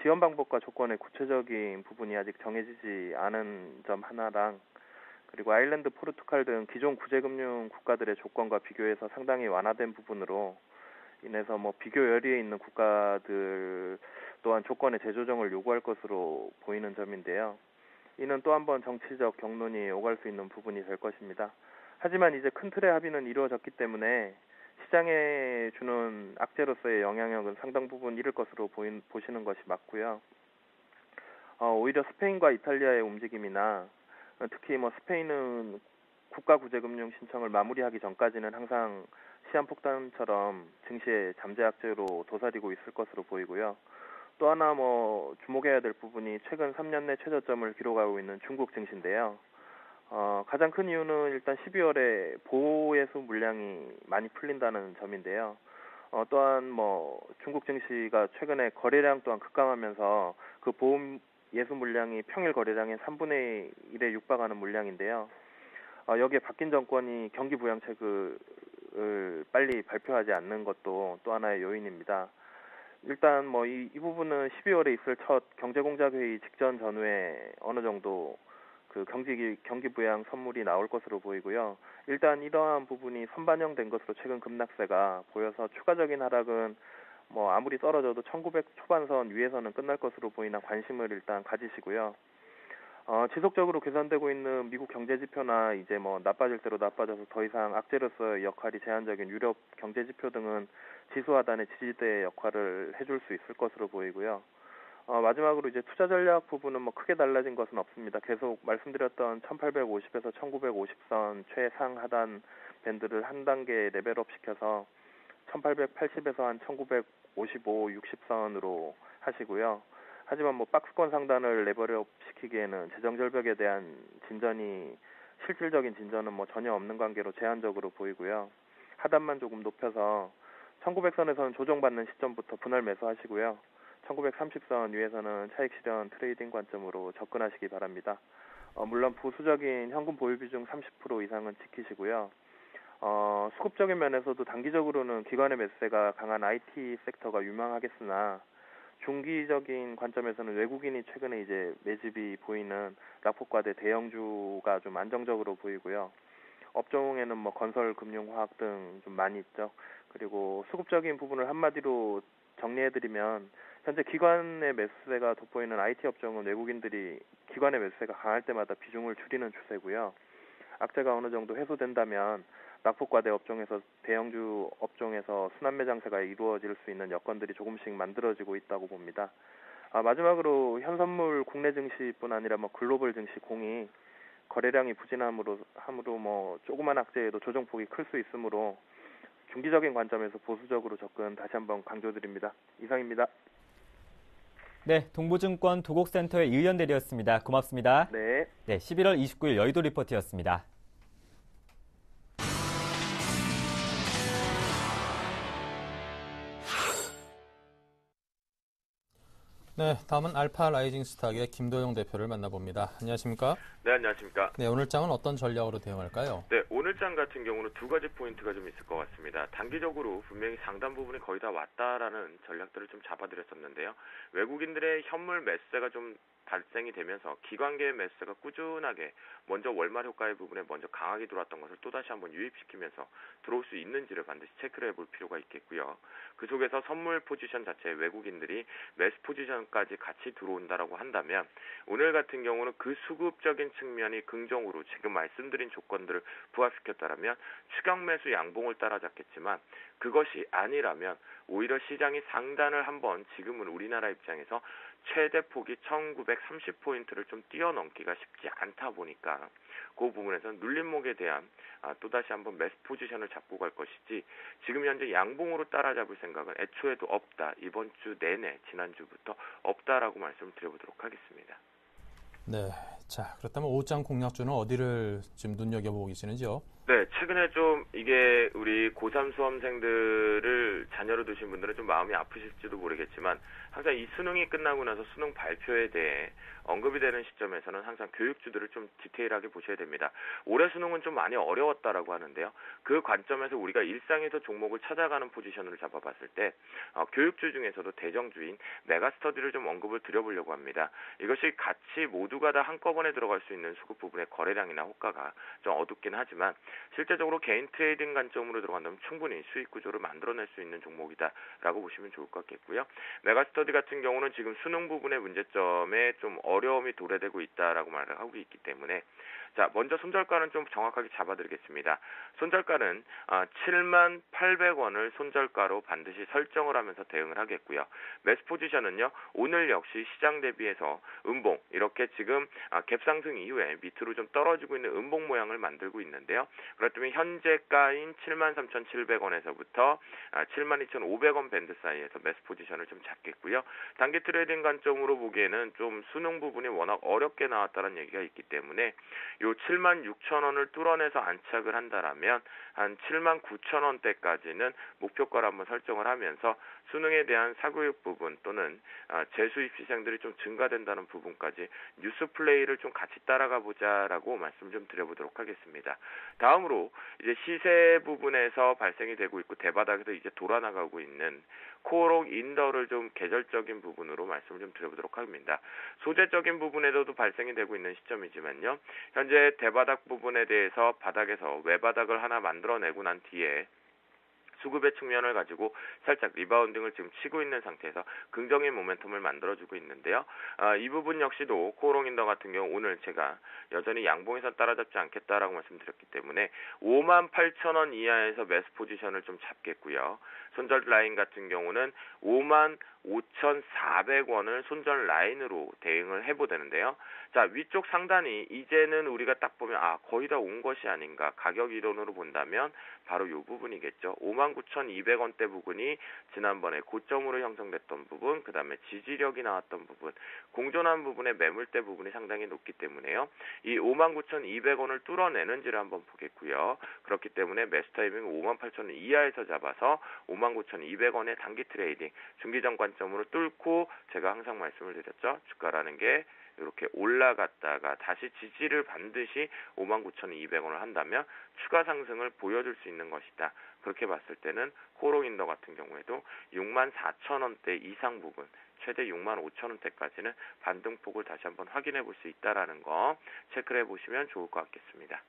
지원 방법과 조건의 구체적인 부분이 아직 정해지지 않은 점 하나랑 그리고 아일랜드, 포르투갈 등 기존 구제금융 국가들의 조건과 비교해서 상당히 완화된 부분으로 인해서 비교 열의에 있는 국가들 또한 조건의 재조정을 요구할 것으로 보이는 점인데요. 이는 또 한 번 정치적 격론이 오갈 수 있는 부분이 될 것입니다. 하지만 이제 큰 틀의 합의는 이루어졌기 때문에 시장에 주는 악재로서의 영향력은 상당 부분 잃을 것으로 보시는 것이 맞고요. 오히려 스페인과 이탈리아의 움직임이나 특히 스페인은 국가구제금융 신청을 마무리하기 전까지는 항상 시한폭탄처럼 증시의 잠재 악재로 도사리고 있을 것으로 보이고요. 또 하나 주목해야 될 부분이 최근 3년 내 최저점을 기록하고 있는 중국 증시인데요. 가장 큰 이유는 일단 12월에 보호예수 물량이 많이 풀린다는 점인데요. 또한 중국 증시가 최근에 거래량 또한 급감하면서 그 보호 예수 물량이 평일 거래량의 3분의 1에 육박하는 물량인데요. 여기에 바뀐 정권이 경기 부양책을 빨리 발표하지 않는 것도 또 하나의 요인입니다. 일단 이 부분은 12월에 있을 첫 경제공작회의 직전 전후에 어느 정도 그 경기 부양 선물이 나올 것으로 보이고요. 일단 이러한 부분이 선반영된 것으로 최근 급락세가 보여서 추가적인 하락은 아무리 떨어져도 1900 초반선 위에서는 끝날 것으로 보이나 관심을 일단 가지시고요. 지속적으로 개선되고 있는 미국 경제 지표나 이제 나빠질 대로 나빠져서 더 이상 악재로서의 역할이 제한적인 유럽 경제 지표 등은 지수 하단의 지지대의 역할을 해줄 수 있을 것으로 보이고요. 마지막으로 이제 투자 전략 부분은 크게 달라진 것은 없습니다. 계속 말씀드렸던 1850에서 1950선 최상 하단 밴드를 한 단계 레벨업 시켜서 1880에서 한 1955, 60선으로 하시고요. 하지만 박스권 상단을 레벨업 시키기에는 재정절벽에 대한 실질적인 진전은 전혀 없는 관계로 제한적으로 보이고요. 하단만 조금 높여서 1900선에서는 조정받는 시점부터 분할 매수하시고요. 1930선 위에서는 차익 실현 트레이딩 관점으로 접근하시기 바랍니다. 물론 보수적인 현금 보유 비중 30% 이상은 지키시고요. 수급적인 면에서도 단기적으로는 기관의 매수세가 강한 IT 섹터가 유망하겠으나 중기적인 관점에서는 외국인이 최근에 이제 매집이 보이는 락포과대 대형주가 좀 안정적으로 보이고요. 업종에는 뭐 건설, 금융, 화학 등 좀 많이 있죠. 그리고 수급적인 부분을 한마디로 정리해드리면 현재 기관의 매수세가 돋보이는 IT 업종은 외국인들이 기관의 매수세가 강할 때마다 비중을 줄이는 추세고요. 악재가 어느 정도 해소된다면 낙폭과대 업종에서 대형주 업종에서 순환 매장세가 이루어질 수 있는 여건들이 조금씩 만들어지고 있다고 봅니다. 마지막으로 현선물 국내 증시뿐 아니라 뭐 글로벌 증시 공이 거래량이 부진함으로 뭐 조그만 악재에도 조정폭이 클 수 있으므로 중기적인 관점에서 보수적으로 접근 다시 한번 강조드립니다. 이상입니다. 네, 동부증권 도곡센터의 이의원 대리였습니다. 고맙습니다. 네. 네, 11월 29일 여의도 리포트였습니다. 네, 다음은 알파 라이징 스탁의 김도영 대표를 만나봅니다. 안녕하십니까? 네, 안녕하십니까? 네, 오늘 장은 어떤 전략으로 대응할까요? 네, 오늘 장 같은 경우는 두 가지 포인트가 좀 있을 것 같습니다. 단기적으로 분명히 상단 부분이 거의 다 왔다라는 전략들을 좀 잡아드렸었는데요. 외국인들의 현물 매수세가 좀 발생이 되면서 기관계의 매수세가 꾸준하게 먼저 월말 효과의 부분에 먼저 강하게 들어왔던 것을 또다시 한번 유입시키면서 들어올 수 있는지를 반드시 체크를 해볼 필요가 있겠고요. 그 속에서 선물 포지션 자체에 외국인들이 매수 포지션까지 같이 들어온다라고 한다면 오늘 같은 경우는 그 수급적인 측면이 긍정으로 지금 말씀드린 조건들을 부합시켰다면 추격 매수 양봉을 따라잡겠지만 그것이 아니라면 오히려 시장이 상단을 한번 지금은 우리나라 입장에서 최대 폭이 1930포인트를 좀 뛰어넘기가 쉽지 않다 보니까 그 부분에서는 눌림목에 대한 또다시 한번 매수 포지션을 잡고 갈 것이지 지금 현재 양봉으로 따라잡을 생각은 애초에도 없다. 이번 주 내내 지난주부터 없다라고 말씀을 드려보도록 하겠습니다. 네, 자 그렇다면 오후장 공략주는 어디를 지금 눈여겨보고 계시는지요? 네, 최근에 좀 이게 우리 고3 수험생들을 자녀로 두신 분들은 좀 마음이 아프실지도 모르겠지만 항상 이 수능이 끝나고 나서 수능 발표에 대해 언급이 되는 시점에서는 항상 교육주들을 좀 디테일하게 보셔야 됩니다. 올해 수능은 좀 많이 어려웠다라고 하는데요. 그 관점에서 우리가 일상에서 종목을 찾아가는 포지션을 잡아봤을 때 교육주 중에서도 대정주인 메가스터디를 좀 언급을 드려보려고 합니다. 이것이 같이 모두가 다 한꺼번에 들어갈 수 있는 수급 부분의 거래량이나 호가가 좀 어둡긴 하지만 실제적으로 개인 트레이딩 관점으로 들어간다면 충분히 수익 구조를 만들어낼 수 있는 종목이다라고 보시면 좋을 것 같겠고요. 메가스터디 같은 경우는 지금 수능 부분의 문제점에 좀 어려움이 도래되고 있다라고 말을 하고 있기 때문에 자 먼저 손절가는 좀 정확하게 잡아드리겠습니다. 손절가는 78,800원을 손절가로 반드시 설정을 하면서 대응을 하겠고요. 매수 포지션은요. 오늘 역시 시장 대비해서 음봉 이렇게 지금 갭상승 이후에 밑으로 좀 떨어지고 있는 음봉 모양을 만들고 있는데요. 그렇다면 현재가인 73,700원에서부터 72,500원 밴드 사이에서 매수 포지션을 좀 잡겠고요. 단기 트레이딩 관점으로 보기에는 좀 수능 부분이 워낙 어렵게 나왔다는 얘기가 있기 때문에 요 76,000원을 뚫어내서 안착을 한다라면 한 79,000원대까지는 목표가를 한번 설정을 하면서 수능에 대한 사교육 부분 또는 재수입 시생들이 좀 증가된다는 부분까지 뉴스 플레이를 좀 같이 따라가 보자라고 말씀 좀 드려보도록 하겠습니다. 다음으로 이제 시세 부분에서 발생이 되고 있고 대바닥에서 이제 돌아나가고 있는 코어록 인더를 좀 계절적인 부분으로 말씀을 좀 드려보도록 합니다. 소재적인 부분에서도 발생이 되고 있는 시점이지만요. 현재 대바닥 부분에 대해서 바닥에서 외바닥을 하나 만들어내고 난 뒤에 수급의 측면을 가지고 살짝 리바운딩을 지금 치고 있는 상태에서 긍정의 모멘텀을 만들어주고 있는데요. 이 부분 역시도 코어롱 인더 같은 경우 오늘 제가 여전히 양봉에서 따라잡지 않겠다라고 말씀드렸기 때문에 58,000원 이하에서 매수 포지션을 좀 잡겠고요. 손절 라인 같은 경우는 55,400원을 손절 라인으로 대응을 해보되는데요. 자, 위쪽 상단이 이제는 우리가 딱 보면 거의 다 온 것이 아닌가. 가격 이론으로 본다면 바로 이 부분이겠죠. 59,200원대 부분이 지난번에 고점으로 형성됐던 부분, 그 다음에 지지력이 나왔던 부분, 공존한 부분의 매물대 부분이 상당히 높기 때문에요. 이 59,200원을 뚫어내는지를 한번 보겠고요. 그렇기 때문에 매수 타이밍 58,000원 이하에서 잡아서 59,200원의 단기 트레이딩, 중기전 관점으로 뚫고 제가 항상 말씀을 드렸죠. 주가라는 게 이렇게 올라갔다가 다시 지지를 반드시 59,200원을 한다면 추가 상승을 보여줄 수 있는 것이다. 그렇게 봤을 때는 코어롱 인더 같은 경우에도 64,000원대 이상 부분 최대 65,000원대까지는 반등폭을 다시 한번 확인해 볼 수 있다라는 거 체크를 해보시면 좋을 것 같겠습니다.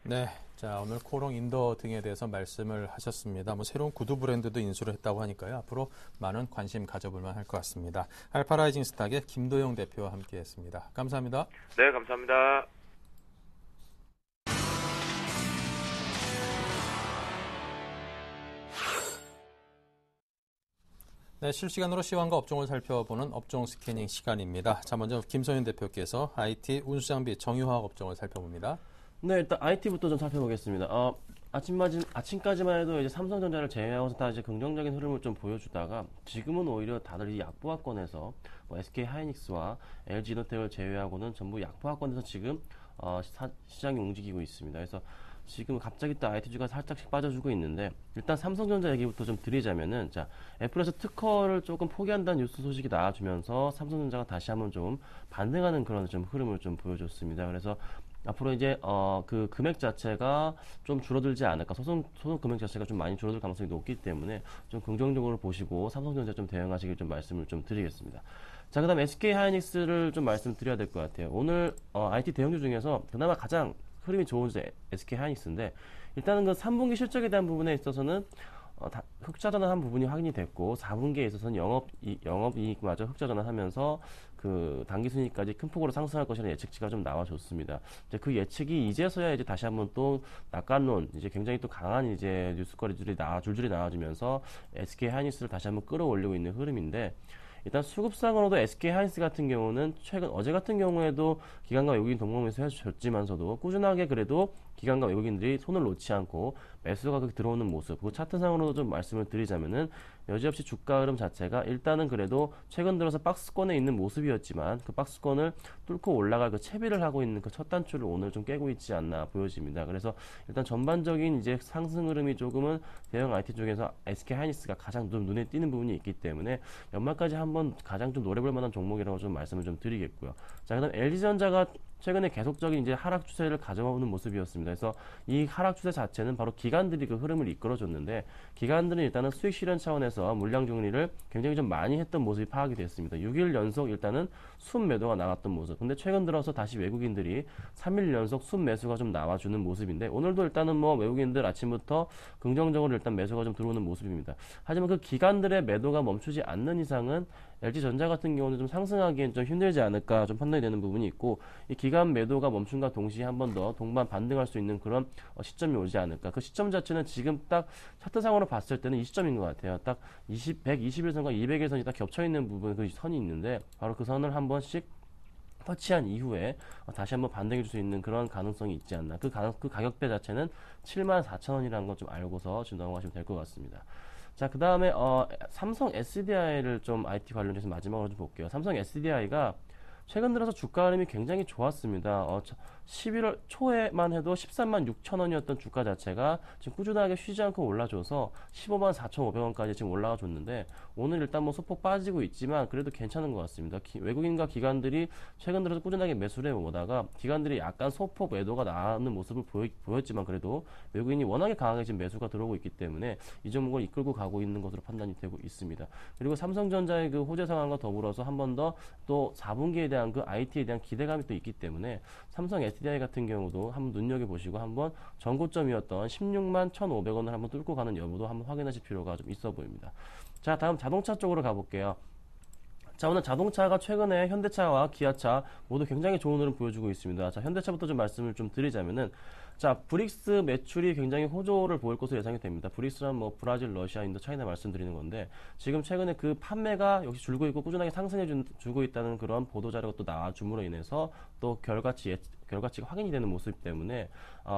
네, 자 오늘 코롱 인더 등에 대해서 말씀을 하셨습니다. 뭐 새로운 구두 브랜드도 인수를 했다고 하니까요. 앞으로 많은 관심 가져볼만 할 것 같습니다. 알파라이징 스탁의 김도영 대표와 함께했습니다. 감사합니다. 네, 감사합니다. 네, 실시간으로 시황과 업종을 살펴보는 업종 스캐닝 시간입니다. 자, 먼저 김소연 대표께서 IT 운수장비 정유화학 업종을 살펴봅니다. 네, 일단 IT부터 좀 살펴보겠습니다. 아침까지만 해도 이제 삼성전자를 제외하고서 다 이제 긍정적인 흐름을 좀 보여주다가 지금은 오히려 다들 이 약보합권에서 SK 하이닉스와 LG 이노텍을 제외하고는 전부 약보합권에서 지금 시장이 움직이고 있습니다. 그래서 지금 갑자기 또 IT주가 살짝씩 빠져주고 있는데 일단 삼성전자 얘기부터 좀 드리자면은 자 애플에서 특허를 조금 포기한다는 뉴스 소식이 나와주면서 삼성전자가 다시 한번 좀 반등하는 그런 좀 흐름을 좀 보여줬습니다. 그래서 앞으로 이제 그 금액 자체가 좀 줄어들지 않을까 소송 금액 자체가 좀 많이 줄어들 가능성이 높기 때문에 좀 긍정적으로 보시고 삼성전자 좀 대응하시길 좀 말씀을 좀 드리겠습니다. 자 그다음 SK 하이닉스를 좀 말씀드려야 될 것 같아요. 오늘 IT 대형주 중에서 그나마 가장 흐름이 좋은 주 SK 하이닉스인데 일단은 그 3분기 실적에 대한 부분에 있어서는 흑자전환한 부분이 확인이 됐고 4분기에 있어서는 영업이익마저 흑자전환하면서 그 당기순이익까지 큰 폭으로 상승할 것이라는 예측치가 좀 나와줬습니다. 이제 그 예측이 이제서야 이제 다시 한번 또 낙관론 이제 굉장히 또 강한 이제 뉴스거리들이 줄줄이 나와주면서 SK 하이닉스를 다시 한번 끌어올리고 있는 흐름인데. 일단 수급상으로도 SK 하이닉스 같은 경우는 최근 어제 같은 경우에도 기관과 외국인 동봉매수 해줬지만서도 꾸준하게 그래도 기관과 외국인들이 손을 놓지 않고 매수 가격이 들어오는 모습, 그 차트상으로도 좀 말씀을 드리자면은 여지없이 주가 흐름 자체가 일단은 그래도 최근 들어서 박스권에 있는 모습이었지만 그 박스권을 뚫고 올라갈 그 채비를 하고 있는 그 첫 단추를 오늘 좀 깨고 있지 않나 보여집니다. 그래서 일단 전반적인 이제 상승 흐름이 조금은 대형 IT 쪽에서 SK 하이닉스가 가장 눈에 띄는 부분이 있기 때문에 연말까지 한번 가장 좀 노려볼 만한 종목이라고 좀 말씀을 좀 드리겠고요. 자, 그다음 LG전자가 최근에 계속적인 이제 하락 추세를 가져오는 모습이었습니다. 그래서 이 하락 추세 자체는 바로 기관들이 그 흐름을 이끌어줬는데 기관들은 일단은 수익 실현 차원에서 물량 정리를 굉장히 좀 많이 했던 모습이 파악이 됐습니다. 6일 연속 일단은 순 매도가 나왔던 모습. 근데 최근 들어서 다시 외국인들이 3일 연속 순 매수가 좀 나와주는 모습인데 오늘도 일단은 뭐 외국인들 아침부터 긍정적으로 일단 매수가 좀 들어오는 모습입니다. 하지만 그 기관들의 매도가 멈추지 않는 이상은 LG전자 같은 경우는 좀 상승하기엔 좀 힘들지 않을까 좀 판단이 되는 부분이 있고 이 기관 매도가 멈춤과 동시에 한 번 더 동반 반등할 수 있는 그런 시점이 오지 않을까. 그 시점 자체는 지금 딱 차트상으로 봤을 때는 이 시점인 것 같아요. 딱 121선과 200일선이 딱 겹쳐있는 부분 그 선이 있는데 바로 그 선을 한 번씩 터치한 이후에 다시 한번 반등해 줄 수 있는 그런 가능성이 있지 않나. 그 가격대 자체는 74,000원이라는 거 좀 알고서 지금 넘어가시면 될 것 같습니다. 자, 그 다음에 삼성 SDI를 좀 IT 관련해서 마지막으로 좀 볼게요. 삼성 SDI가 최근 들어서 주가 흐름이 굉장히 좋았습니다. 11월 초에만 해도 13만 6천 원이었던 주가 자체가 지금 꾸준하게 쉬지 않고 올라줘서 15만 4,500원까지 지금 올라가 줬는데 오늘 일단 뭐 소폭 빠지고 있지만 그래도 괜찮은 것 같습니다. 외국인과 기관들이 최근 들어서 꾸준하게 매수를 해오다가 기관들이 약간 소폭 매도가 나오는 모습을 보였지만 그래도 외국인이 워낙에 강하게 지금 매수가 들어오고 있기 때문에 이 종목을 이끌고 가고 있는 것으로 판단이 되고 있습니다. 그리고 삼성전자의 그 호재 상황과 더불어서 한 번 더 또 4분기에 대한 그 IT에 대한 기대감이 또 있기 때문에 삼성 SDI 같은 경우도 한번 눈여겨보시고 한번 전고점이었던 16만 1,500원을 한번 뚫고 가는 여부도 한번 확인하실 필요가 좀 있어 보입니다. 자, 다음 자동차 쪽으로 가볼게요. 자, 오늘 자동차가 최근에 현대차와 기아차 모두 굉장히 좋은 흐름 보여주고 있습니다. 자, 현대차부터 좀 말씀을 좀 드리자면은 자, 브릭스 매출이 굉장히 호조를 보일 것으로 예상이 됩니다. 브릭스란 뭐 브라질, 러시아, 인도, 차이나 말씀드리는 건데 지금 최근에 그 판매가 역시 줄고 있고 꾸준하게 주고 있다는 그런 보도 자료가 또 나와줌으로 인해서 또 결과치가 확인이 되는 모습 때문에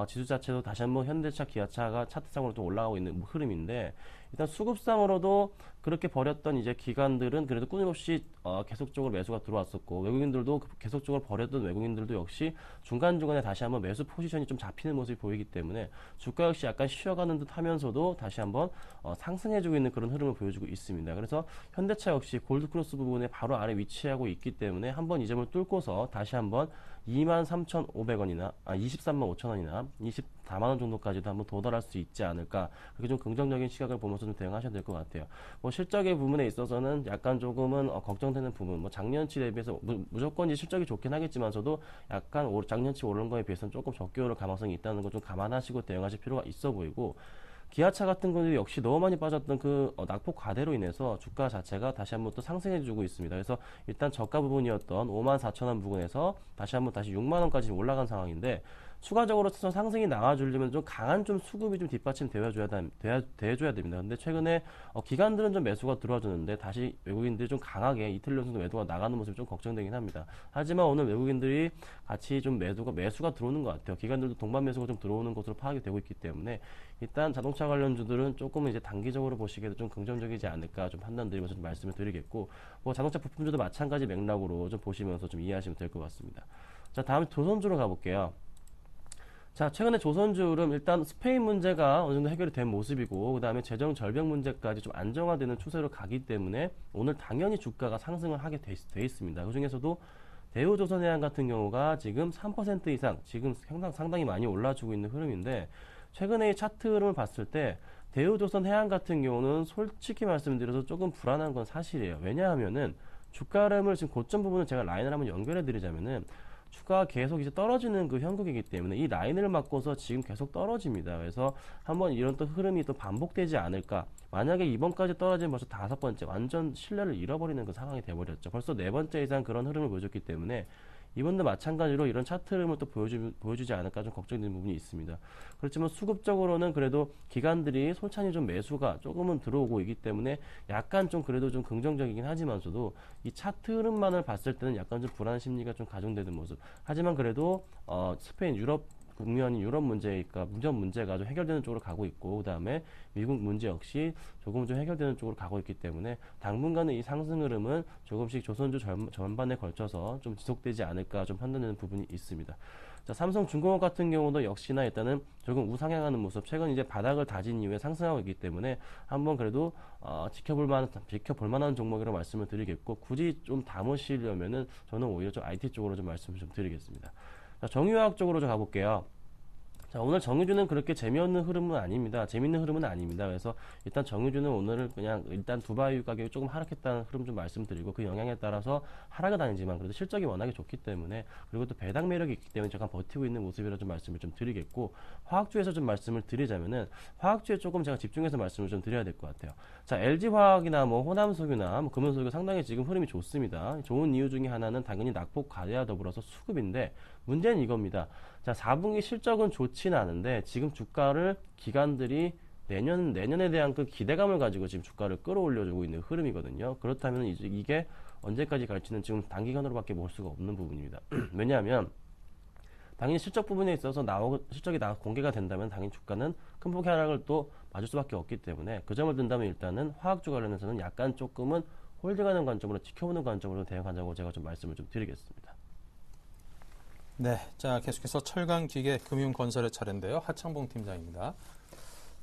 지수 자체도 다시 한번 현대차, 기아차가 차트상으로 또 올라가고 있는 흐름인데 일단 수급상으로도 그렇게 버렸던 이제 기관들은 그래도 끊임없이 계속적으로 매수가 들어왔었고 외국인들도 계속적으로 버렸던 외국인들도 역시 중간중간에 다시 한번 매수 포지션이 좀 잡히는 모습이 보이기 때문에 주가 역시 약간 쉬어가는 듯 하면서도 다시 한번 상승해주고 있는 그런 흐름을 보여주고 있습니다. 그래서 현대차 역시 골드크로스 부분에 바로 아래 위치하고 있기 때문에 한번 이 점을 뚫고서 다시 한번 23,500원이나 23만 5천 원이나 24만 원 정도까지도 한번 도달할 수 있지 않을까. 그렇게 좀 긍정적인 시각을 보면서 좀 대응하셔야 될 것 같아요. 뭐 실적의 부분에 있어서는 약간 조금은 걱정되는 부분, 뭐 작년치 대비해서 무조건 이제 실적이 좋긴 하겠지만서도 약간 작년치 오른 거에 비해서는 조금 적게 오를 가능성이 있다는 거 좀 감안하시고 대응하실 필요가 있어 보이고, 기아차 같은 경우도 역시 너무 많이 빠졌던 그 낙폭 과대로 인해서 주가 자체가 다시 한번 또 상승해주고 있습니다. 그래서 일단 저가 부분이었던 54,000원 부근에서 다시 6만 원까지 올라간 상황인데, 추가적으로 상승이 나와주려면 좀 강한 좀 수급이 좀 뒷받침 되어줘야 됩니다. 근데 최근에 기관들은 좀 매수가 들어와주는데 다시 외국인들이 좀 강하게 이틀 연속 매도가 나가는 모습이 좀 걱정되긴 합니다. 하지만 오늘 외국인들이 같이 좀 매수가 들어오는 것 같아요. 기관들도 동반 매수가 좀 들어오는 것으로 파악이 되고 있기 때문에 일단 자동차 관련주들은 조금 이제 단기적으로 보시기에도 좀 긍정적이지 않을까 좀 판단드리면서 좀 말씀을 드리겠고, 뭐 자동차 부품주도 마찬가지 맥락으로 좀 보시면서 좀 이해하시면 될 것 같습니다. 자, 다음 조선주로 가볼게요. 자, 최근에 조선주는 일단 스페인 문제가 어느 정도 해결이 된 모습이고, 그 다음에 재정 절벽 문제까지 좀 안정화되는 추세로 가기 때문에 오늘 당연히 주가가 상승을 하게 돼 있습니다. 그 중에서도 대우조선해양 같은 경우가 지금 3% 이상 지금 상당히 많이 올라주고 있는 흐름인데, 최근의 차트 흐름을 봤을 때 대우조선해양 같은 경우는 솔직히 말씀드려서 조금 불안한 건 사실이에요. 왜냐하면은 주가 흐름을 지금 고점 부분을 제가 라인을 한번 연결해 드리자면은 주가가 계속 이제 떨어지는 그 형국이기 때문에 이 라인을 맞고서 지금 계속 떨어집니다. 그래서 한번 이런 또 흐름이 또 반복되지 않을까. 만약에 이번까지 떨어지면 벌써 5번째 완전 신뢰를 잃어버리는 그 상황이 돼버렸죠. 벌써 4번째 이상 그런 흐름을 보여줬기 때문에 이번도 마찬가지로 이런 차트 흐름을 또 보여주지 않을까 좀 걱정되는 부분이 있습니다. 그렇지만 수급적으로는 그래도 기관들이 솔찬히 좀 매수가 조금은 들어오고 있기 때문에 약간 좀 그래도 좀 긍정적이긴 하지만서도 이 차트 흐름만을 봤을 때는 약간 좀 불안 심리가 좀 가중되는 모습. 하지만 그래도 스페인, 국면이 유럽 문제니까 무전 문제가 좀 해결되는 쪽으로 가고 있고, 그 다음에 미국 문제 역시 조금 좀 해결되는 쪽으로 가고 있기 때문에 당분간은 이 상승 흐름은 조금씩 조선주 전반에 걸쳐서 좀 지속되지 않을까 좀 판단되는 부분이 있습니다. 자, 삼성중공업 같은 경우도 역시나 일단은 조금 우상향하는 모습, 최근 이제 바닥을 다진 이후에 상승하고 있기 때문에 한번 그래도 지켜볼 만한 종목이라고 말씀을 드리겠고, 굳이 좀 담으시려면은 저는 오히려 좀 IT 쪽으로 좀 말씀을 좀 드리겠습니다. 자, 정유화학 쪽으로 좀 가볼게요. 자, 오늘 정유주는 그렇게 재미있는 흐름은 아닙니다. 그래서 일단 정유주는 오늘은 그냥 일단 두바이 가격이 조금 하락했다는 흐름 좀 말씀드리고, 그 영향에 따라서 하락은 아니지만 그래도 실적이 워낙에 좋기 때문에, 그리고 또 배당 매력이 있기 때문에 잠깐 버티고 있는 모습이라 좀 말씀을 좀 드리겠고, 화학주에서 좀 말씀을 드리자면은 화학주에 조금 제가 집중해서 말씀을 좀 드려야 될 것 같아요. 자, LG화학이나 뭐 호남석유나 뭐 금은석유 상당히 지금 흐름이 좋습니다. 좋은 이유 중에 하나는 당연히 낙폭 과대와 더불어서 수급인데, 문제는 이겁니다. 자, 4분기 실적은 좋지는 않은데 지금 주가를 기관들이 내년에 대한 그 기대감을 가지고 지금 주가를 끌어올려주고 있는 흐름이거든요. 그렇다면 이제 이게 언제까지 갈지는 지금 단기간으로밖에 볼 수가 없는 부분입니다. 왜냐하면 당연히 실적 부분에 있어서 실적이 공개가 된다면 당연히 주가는 큰 폭의 하락을 또 맞을 수밖에 없기 때문에, 그 점을 든다면 일단은 화학주 관련해서는 약간 조금은 홀딩하는 관점으로, 지켜보는 관점으로 대응하자고 제가 좀 말씀을 좀 드리겠습니다. 네, 자, 계속해서 철강기계 금융건설의 차례인데요. 하창봉 팀장입니다.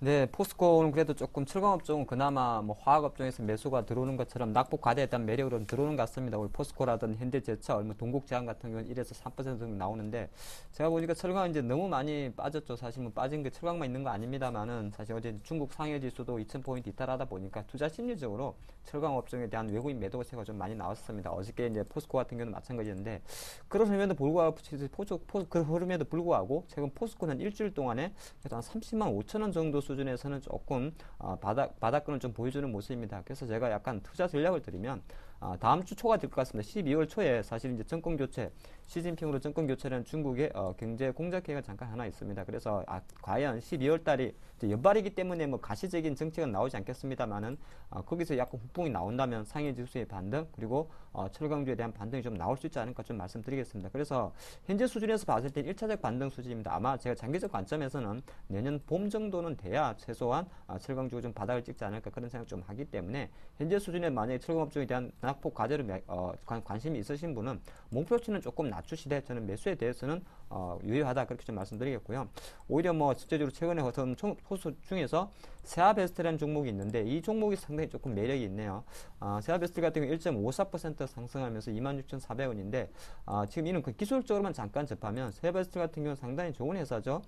네, 포스코는 그래도 조금 철강업종은 그나마 뭐 화학업종에서 매수가 들어오는 것처럼 낙폭 과대에 대한 매력으로 들어오는 것 같습니다. 우리 포스코라든 현대제철, 뭐 동국제약 같은 경우는 1에서 3% 정도 나오는데, 제가 보니까 철강 이제 너무 많이 빠졌죠. 사실 뭐 빠진 게 철강만 있는 거 아닙니다만은, 사실 어제 중국 상해 지수도 2000포인트 이탈하다 보니까 투자 심리적으로 철강 업종에 대한 외국인 매도세가 좀 많이 나왔습니다. 어저께 이제 포스코 같은 경우는 마찬가지인데, 그런 흐름에도 불구하고 그 흐름에도 불구하고 최근 포스코는 일주일 동안에 한 30만 5천 원 정도 수준에서는 조금 바닥권을 좀 보여주는 모습입니다. 그래서 제가 약간 투자 전략을 드리면, 다음 주 초가 될 것 같습니다. 12월 초에 사실 이제 정권 교체, 시진핑으로 정권 교체라는 중국의 경제 공작 계획가 잠깐 하나 있습니다. 그래서 과연 12월 달이 연말이기 때문에 뭐 가시적인 정책은 나오지 않겠습니다만은, 거기서 약간 후폭이 나온다면 상해 지수의 반등, 그리고 철강주에 대한 반등이 좀 나올 수 있지 않을까 좀 말씀드리겠습니다. 그래서 현재 수준에서 봤을 때 1차적 반등 수준입니다. 아마 제가 장기적 관점에서는 내년 봄 정도는 돼야 최소한 철강주가 좀 바닥을 찍지 않을까 그런 생각 좀 하기 때문에, 현재 수준에 만약에 철강업종에 대한 낙폭 과대로 관심이 있으신 분은 목표치는 조금 낮추시되 저는 매수에 대해서는 유효하다 그렇게 좀 말씀드리겠고요. 오히려 뭐 실제적으로 최근에 어떤 호수 중에서 세아베스트라는 종목이 있는데 이 종목이 상당히 조금 매력이 있네요. 세아베스트 같은 경우 1.54% 상승하면서 26,400원인데 지금 이는 그 기술적으로만 잠깐 접하면 세아베스트 같은 경우는 상당히 좋은 회사죠.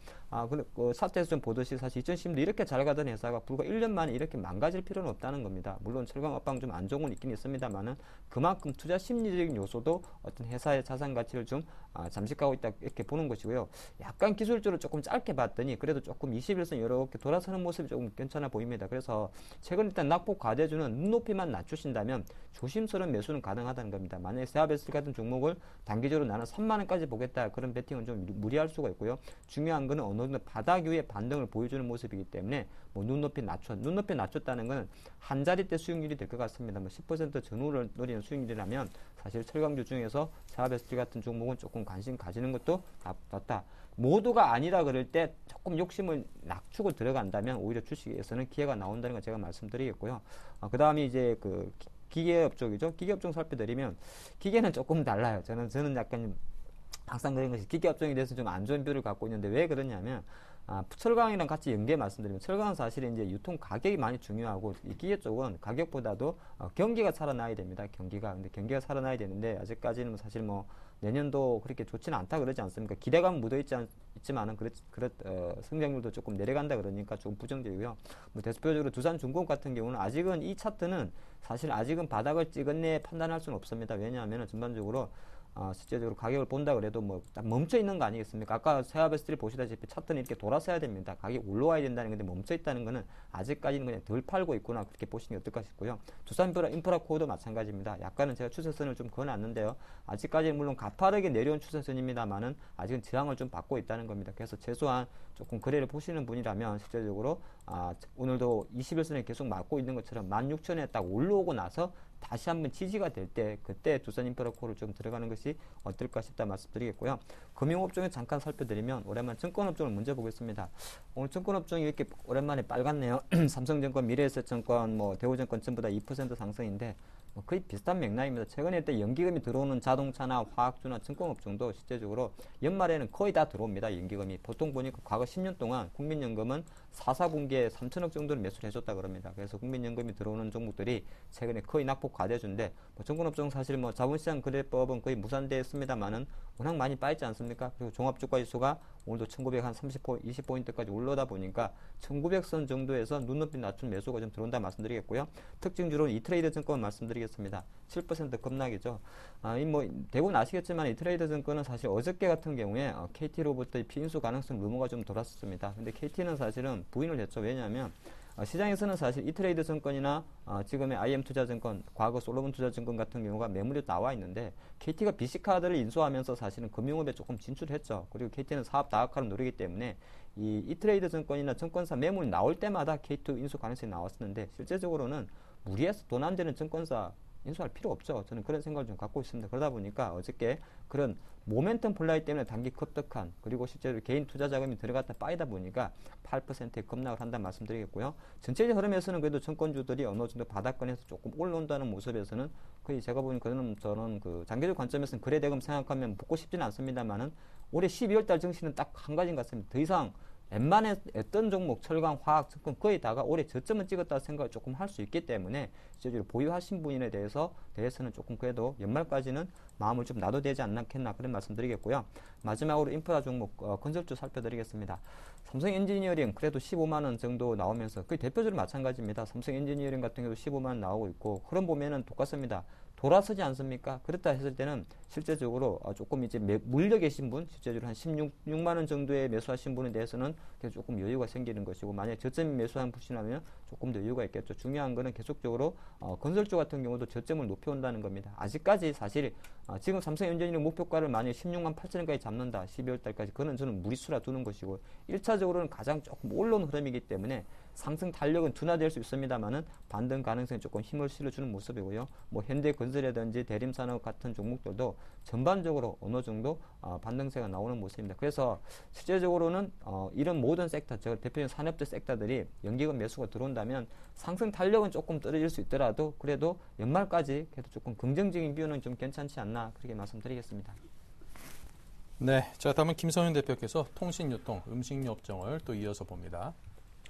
그 사태에서 좀 보듯이 사실 2010년도 이렇게 잘 가던 회사가 불과 1년 만에 이렇게 망가질 필요는 없다는 겁니다. 물론 철강 업황 좀 안 좋은 건 있긴 있습니다만은 그만큼 투자 심리적인 요소도 어떤 회사의 자산 가치를 좀 잠식하고 있다 이렇게 보는 것이고요. 약간 기술적으로 조금 짧게 봤더니 그래도 조금 21선 이렇게 돌아서는 모습이 조금 괜찮아 보입니다. 그래서 최근 일단 낙폭 과대주는 눈높이만 낮추신다면 조심스러운 매수는 가능하다는 겁니다. 만약에 세아베스 같은 종목을 단기적으로 나는 3만원까지 보겠다 그런 베팅은 좀 무리할 수가 있고요. 중요한 거는 어느 정도 바닥 위에 반등을 보여주는 모습이기 때문에 뭐 눈높이 낮췄다는 것은 한 자리대 수익률이 될 것 같습니다. 뭐 10% 전후를 노리는 수익률이라면 사실 철강주 중에서 세아베스 같은 종목은 조금 관심 가지는 것도 낫다. 모두가 아니라 그럴 때 조금 욕심을 낮추고 들어간다면 오히려 주식에서는 기회가 나온다는 걸 제가 말씀드리겠고요. 그 다음에 이제 그 기계업 쪽이죠. 기계업 쪽 살펴드리면 기계는 조금 달라요. 저는 약간 항상 그런 것이 기계업종에 대해서 좀 안 좋은 뷰를 갖고 있는데 왜 그러냐면 철강이랑 같이 연계 말씀드리면 철강은 사실 이제 유통 가격이 많이 중요하고 이 기계 쪽은 가격보다도 경기가 살아나야 됩니다. 근데 경기가 살아나야 되는데 아직까지는 사실 뭐 내년도 그렇게 좋지는 않다 그러지 않습니까? 기대감 묻어있지만은 성장률도 조금 내려간다 그러니까 조금 부정적이고요. 뭐 대표적으로 두산중공업 같은 경우는 아직은 이 차트는 사실 아직은 바닥을 찍었네 판단할 수는 없습니다. 왜냐하면 전반적으로 실제적으로 가격을 본다 그래도 뭐 딱 멈춰 있는 거 아니겠습니까? 아까 세아베스트를 보시다시피 차트는 이렇게 돌아서야 됩니다. 가격이 올라와야 된다는 건데 멈춰 있다는 거는 아직까지는 그냥 덜 팔고 있구나 그렇게 보시는 게 어떨까 싶고요. 두산 인프라코어도 마찬가지입니다. 약간은 제가 추세선을 좀 그어놨는데요. 아직까지는 물론 가파르게 내려온 추세선입니다만은 아직은 저항을 좀 받고 있다는 겁니다. 그래서 최소한 조금 거래를 보시는 분이라면 실제적으로 오늘도 21선에 계속 맞고 있는 것처럼 16,000에 딱 올라오고 나서 다시 한번 지지가 될 때 그때 두산인프라코어를 좀 들어가는 것이 어떨까 싶다 말씀드리겠고요. 금융업종에 잠깐 살펴드리면 오랜만에 증권업종을 먼저 보겠습니다. 오늘 증권업종이 이렇게 오랜만에 빨갛네요. 삼성증권, 미래에셋증권, 뭐 대우증권 전부 다 2% 상승인데 거의 비슷한 맥락입니다. 최근에 때 연기금이 들어오는 자동차나 화학주나 증권업종도 실제적으로 연말에는 거의 다 들어옵니다. 연기금이. 보통 보니까 과거 10년 동안 국민연금은 4분기에 3천억 정도를 매수를 해줬다 그럽니다. 그래서 국민연금이 들어오는 종목들이 최근에 거의 낙폭 과대주인데 증권업종 사실 뭐 자본시장 거래법은 거의 무산되었습니다만은 워낙 많이 빠있지 않습니까? 그리고 종합주가지수가 오늘도 2020포인트까지 올라오다 보니까 1900선 정도에서 눈높이 낮춘 매수가 좀 들어온다 말씀드리겠고요. 특징주로는 이트레이드 증권 말씀드리겠습니다. 7% 급락이죠. 대부분 아시겠지만 이트레이드 증권은 사실 어저께 같은 경우에 KT로부터의 피인수 가능성 루머가 좀 돌았습니다. 근데 KT는 사실은 부인을 했죠. 왜냐하면 시장에서는 사실 이트레이드 증권이나 지금의 IM투자증권, 과거 솔로몬투자증권 같은 경우가 매물이 나와 있는데 KT가 BC카드를 인수하면서 사실은 금융업에 조금 진출했죠. 그리고 KT는 사업 다각화를 노리기 때문에 이 이트레이드 증권이나 증권사 매물이 나올 때마다 KT 인수 가능성이 나왔었는데 실제적으로는 무리해서 돈 안 되는 증권사 인수할 필요 없죠. 저는 그런 생각을 좀 갖고 있습니다. 그러다 보니까 어저께 그런 모멘텀 플라이 때문에 단기 급등한 그리고 실제로 개인 투자 자금이 들어갔다 빠이다 보니까 8%의 급락을 한다는 말씀드리겠고요. 전체적 흐름에서는 그래도 증권주들이 어느 정도 바닥권에서 조금 올라온다는 모습에서는 거의 제가 보는 저는 그 장기적 관점에서는 거래대금 생각하면 붙고 싶지는 않습니다만은 올해 12월달 증시는 딱 한 가지인 것 같습니다. 더 이상 웬만한 어떤 종목, 철강, 화학, 증권 거의 다가 올해 저점은 찍었다 생각을 조금 할 수 있기 때문에 실제로 보유하신 분에 대해서는 조금 그래도 연말까지는 마음을 좀 놔도 되지 않겠나 그런 말씀드리겠고요. 마지막으로 인프라 종목 건설주 살펴드리겠습니다. 삼성 엔지니어링 그래도 15만원 정도 나오면서 그 대표적으로 마찬가지입니다. 삼성 엔지니어링 같은 경우도 15만원 나오고 있고 흐름 보면은 똑같습니다. 돌아서지 않습니까? 그렇다 했을 때는 실제적으로 조금 이제 물려 계신 분, 실제적으로 한 16만원 정도에 매수하신 분에 대해서는 조금 여유가 생기는 것이고, 만약에 저점 매수한 분이라면 조금 더 여유가 있겠죠. 중요한 거는 계속적으로 건설주 같은 경우도 저점을 높여온다는 겁니다. 아직까지 사실 지금 삼성엔지니어링 목표가를 만약에 16만 8천원까지 잡는다, 12월 달까지, 그거는 저는 무리수라 두는 것이고, 1차적으로는 가장 조금 올라온 흐름이기 때문에 상승 탄력은 둔화될 수 있습니다만은 반등 가능성에 조금 힘을 실어주는 모습이고요. 뭐 현대건설이라든지 대림산업 같은 종목들도 전반적으로 어느 정도 반등세가 나오는 모습입니다. 그래서 실제적으로는 이런 모든 섹터, 저 대표적인 산업재 섹터들이 연기금 매수가 들어온다면 상승 탄력은 조금 떨어질 수 있더라도 그래도 연말까지 그래도 조금 긍정적인 뷰는 좀 괜찮지 않나 그렇게 말씀드리겠습니다. 네, 자 다음은 김성윤 대표께서 통신유통, 음식료 업종을 또 이어서 봅니다.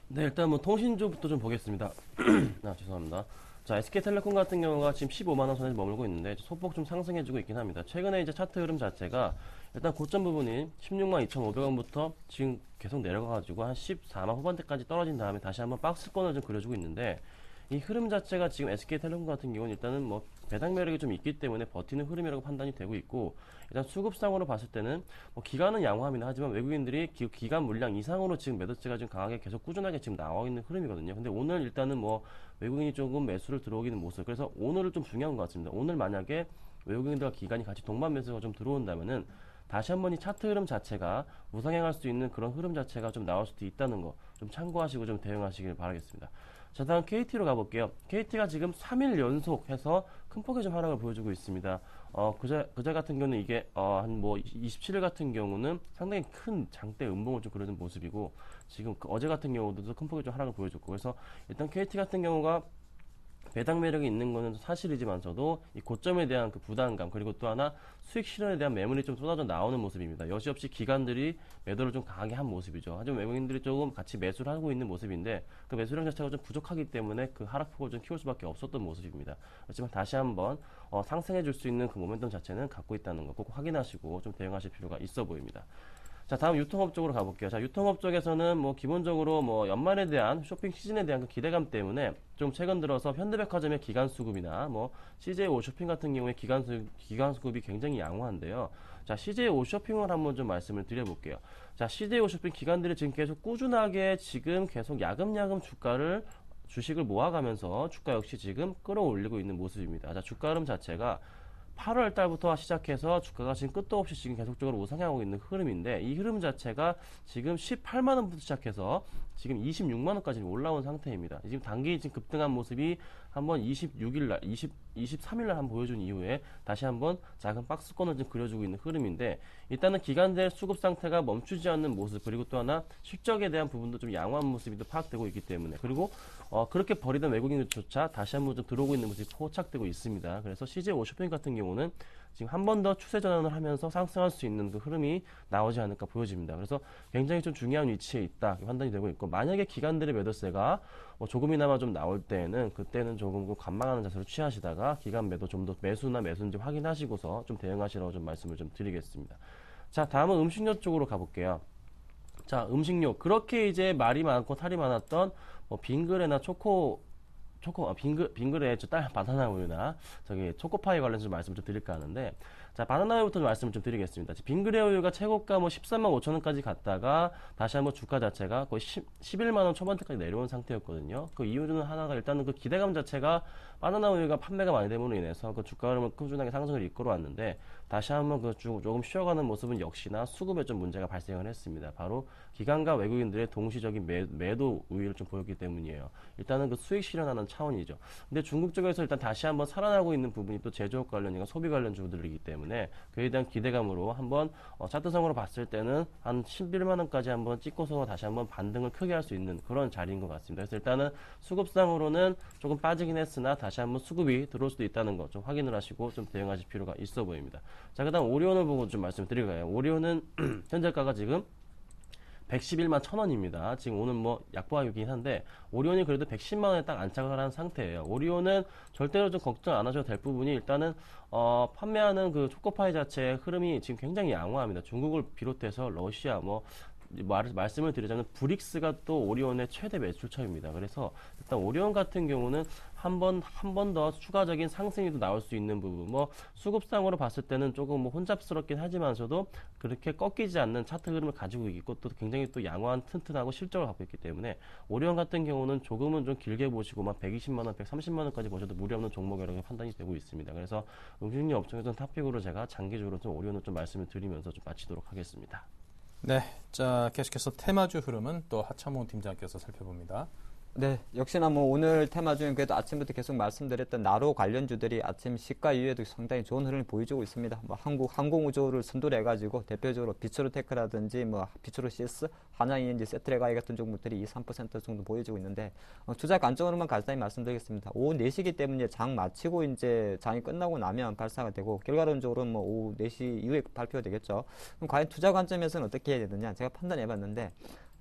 네, 일단 뭐 통신주부터 좀 보겠습니다. 죄송합니다. 자, SK텔레콤 같은 경우가 지금 15만 원 선에 머물고 있는데 소폭 좀 상승해주고 있긴 합니다. 최근에 이제 차트 흐름 자체가 일단 고점 부분인 16만 2,500원부터 지금 계속 내려가가지고 한 14만 후반대까지 떨어진 다음에 다시 한번 박스권을 좀 그려주고 있는데 이 흐름 자체가 지금 SK텔레콤 같은 경우는 일단은 뭐 배당 매력이 좀 있기 때문에 버티는 흐름이라고 판단이 되고 있고 일단 수급상으로 봤을 때는 뭐 기간은 양호합니다. 하지만 외국인들이 기간 물량 이상으로 지금 매도세가 지금 강하게 계속 꾸준하게 지금 나와 있는 흐름이거든요. 근데 오늘 일단은 뭐 외국인이 조금 매수를 들어오기는 모습. 그래서 오늘은 좀 중요한 것 같습니다. 오늘 만약에 외국인들과 기간이 같이 동반 매수가 좀 들어온다면은 다시 한번 이 차트 흐름 자체가 우상향할 수 있는 그런 흐름 자체가 좀 나올 수도 있다는 거 좀 참고하시고 좀 대응하시길 바라겠습니다. 자, 다음 KT로 가볼게요. KT가 지금 3일 연속해서 큰 폭의 좀 하락을 보여주고 있습니다. 그제 같은 경우는 이게 한 뭐 27일 같은 경우는 상당히 큰 장대 음봉을 좀 그려준 모습이고 지금 어제 같은 경우도 큰 폭의 좀 하락을 보여줬고 그래서 일단 KT 같은 경우가 배당 매력이 있는 거는 사실이지만서도 이 고점에 대한 그 부담감 그리고 또 하나 수익 실현에 대한 매물이 좀 쏟아져 나오는 모습입니다. 여지없이 기관들이 매도를 좀 강하게 한 모습이죠. 하지만 외국인들이 조금 같이 매수를 하고 있는 모습인데 그 매수량 자체가 좀 부족하기 때문에 그 하락폭을 좀 키울 수밖에 없었던 모습입니다. 하지만 다시 한번 상승해 줄 수 있는 그 모멘텀 자체는 갖고 있다는 거 꼭 확인하시고 좀 대응하실 필요가 있어 보입니다. 자, 다음 유통업 쪽으로 가볼게요. 자, 유통업 쪽에서는 뭐 기본적으로 뭐 연말에 대한 쇼핑 시즌에 대한 그 기대감 때문에 좀 최근 들어서 현대백화점의 기간 수급이나 뭐 CJ 오쇼핑 같은 경우에 기간 수급이 굉장히 양호한데요. 자, CJ 오쇼핑을 한번 좀 말씀을 드려볼게요. 자, CJ 오쇼핑 기관들이 지금 계속 꾸준하게 지금 계속 야금야금 주식을 모아가면서 주가 역시 지금 끌어올리고 있는 모습입니다. 자, 주가 흐름 자체가 8월 달부터 시작해서 주가가 지금 끝도 없이 지금 계속적으로 우상향하고 있는 흐름인데 이 흐름 자체가 지금 18만 원부터 시작해서 지금 26만 원까지 올라온 상태입니다. 지금 단기 지금 급등한 모습이 한번 26일 날, 23일 날 한번 보여준 이후에 다시 한번 작은 박스권을 좀 그려주고 있는 흐름인데 일단은 기간제 수급 상태가 멈추지 않는 모습 그리고 또 하나 실적에 대한 부분도 좀 양호한 모습이 또 파악되고 있기 때문에 그리고 그렇게 버리던 외국인들조차 다시 한번 좀 들어오고 있는 모습이 포착되고 있습니다. 그래서 CJ 오쇼핑 같은 경우는 지금 한 번 더 추세 전환을 하면서 상승할 수 있는 그 흐름이 나오지 않을까 보여집니다. 그래서 굉장히 좀 중요한 위치에 있다 판단이 되고 있고 만약에 기관들의 매도세가 조금이나마 좀 나올 때는 그때는 조금 관망하는 자세로 취하시다가 기간 매도 좀 더 매수나 매수인지 확인하시고서 좀 대응하시라고 좀 말씀을 좀 드리겠습니다. 자, 다음은 음식료 쪽으로 가볼게요. 자, 음식료 그렇게 이제 말이 많고 탈이 많았던 뭐 빙그레나 빙그레 딸 바나나 우유나 저기 초코파이 관련해서 말씀을 좀 드릴까 하는데 자, 바나나 우유부터 말씀을 좀 드리겠습니다. 빙그레 우유가 최고가 뭐 13만 5천 원까지 갔다가 다시 한번 주가 자체가 거의 11만 원 초반대까지 내려온 상태였거든요. 그 이유는 하나가 일단은 그 기대감 자체가 바나나 우유가 판매가 많이 됨으로 인해서 그 주가 흐름을 꾸준하게 상승을 이끌어 왔는데 다시 한번 그 조금 쉬어가는 모습은 역시나 수급에 좀 문제가 발생을 했습니다. 바로 기관과 외국인들의 동시적인 매도 우위를 좀 보였기 때문이에요. 일단은 그 수익 실현하는 차원이죠. 근데 중국 쪽에서 일단 다시 한번 살아나고 있는 부분이 또 제조업 관련이나 소비 관련 주들이기 때문에 그에 대한 기대감으로 한번 차트상으로 봤을 때는 한 11만 원까지 한번 찍고서 다시 한번 반등을 크게 할 수 있는 그런 자리인 것 같습니다. 그래서 일단은 수급상으로는 조금 빠지긴 했으나 다시 한번 수급이 들어올 수도 있다는 거 좀 확인을 하시고 좀 대응하실 필요가 있어 보입니다. 자, 그다음 오리온을 보고 좀 말씀드릴까요? 오리온은 현재가가 지금 111만 1,000원입니다. 지금 오늘 뭐 약보하긴 한데 오리온이 그래도 110만 원에 딱 안착을 한 상태예요. 오리온은 절대로 좀 걱정 안 하셔도 될 부분이 일단은 판매하는 그 초코파이 자체의 흐름이 지금 굉장히 양호합니다. 중국을 비롯해서 러시아 말씀을 드리자면 브릭스가 또 오리온의 최대 매출처입니다. 그래서 일단 오리온 같은 경우는 한 번 더 추가적인 상승이 또 나올 수 있는 부분, 뭐 수급상으로 봤을 때는 조금 뭐 혼잡스럽긴 하지만서도 그렇게 꺾이지 않는 차트 흐름을 가지고 있고 또 굉장히 또 양호한 튼튼하고 실적을 갖고 있기 때문에 오리온 같은 경우는 조금은 좀 길게 보시고 막 120만 원, 130만 원까지 보셔도 무리 없는 종목이라고 판단이 되고 있습니다. 그래서 음식료 업종에서는 탑픽으로 제가 장기적으로 좀 오리온을 좀 말씀을 드리면서 좀 마치도록 하겠습니다. 네, 자 계속해서 테마주 흐름은 또 하창모 팀장께서 살펴봅니다. 네, 역시나 뭐 오늘 테마 중에 그래도 아침부터 계속 말씀드렸던 나로 관련주들이 아침 시가 이후에도 상당히 좋은 흐름을 보여주고 있습니다. 뭐 한국 항공우주를 선도를 해가지고 대표적으로 비추로테크라든지 뭐 비추로시스, 하나이엔지, 세트레가이 같은 종목들이 2-3% 정도 보여주고 있는데 투자 관점으로만 간단히 말씀드리겠습니다. 오후 4시기 때문에 장 마치고 이제 장이 끝나고 나면 발사가 되고 결과론적으로 뭐 오후 4시 이후에 발표가 되겠죠. 그럼 과연 투자 관점에서는 어떻게 해야 되느냐 제가 판단해봤는데.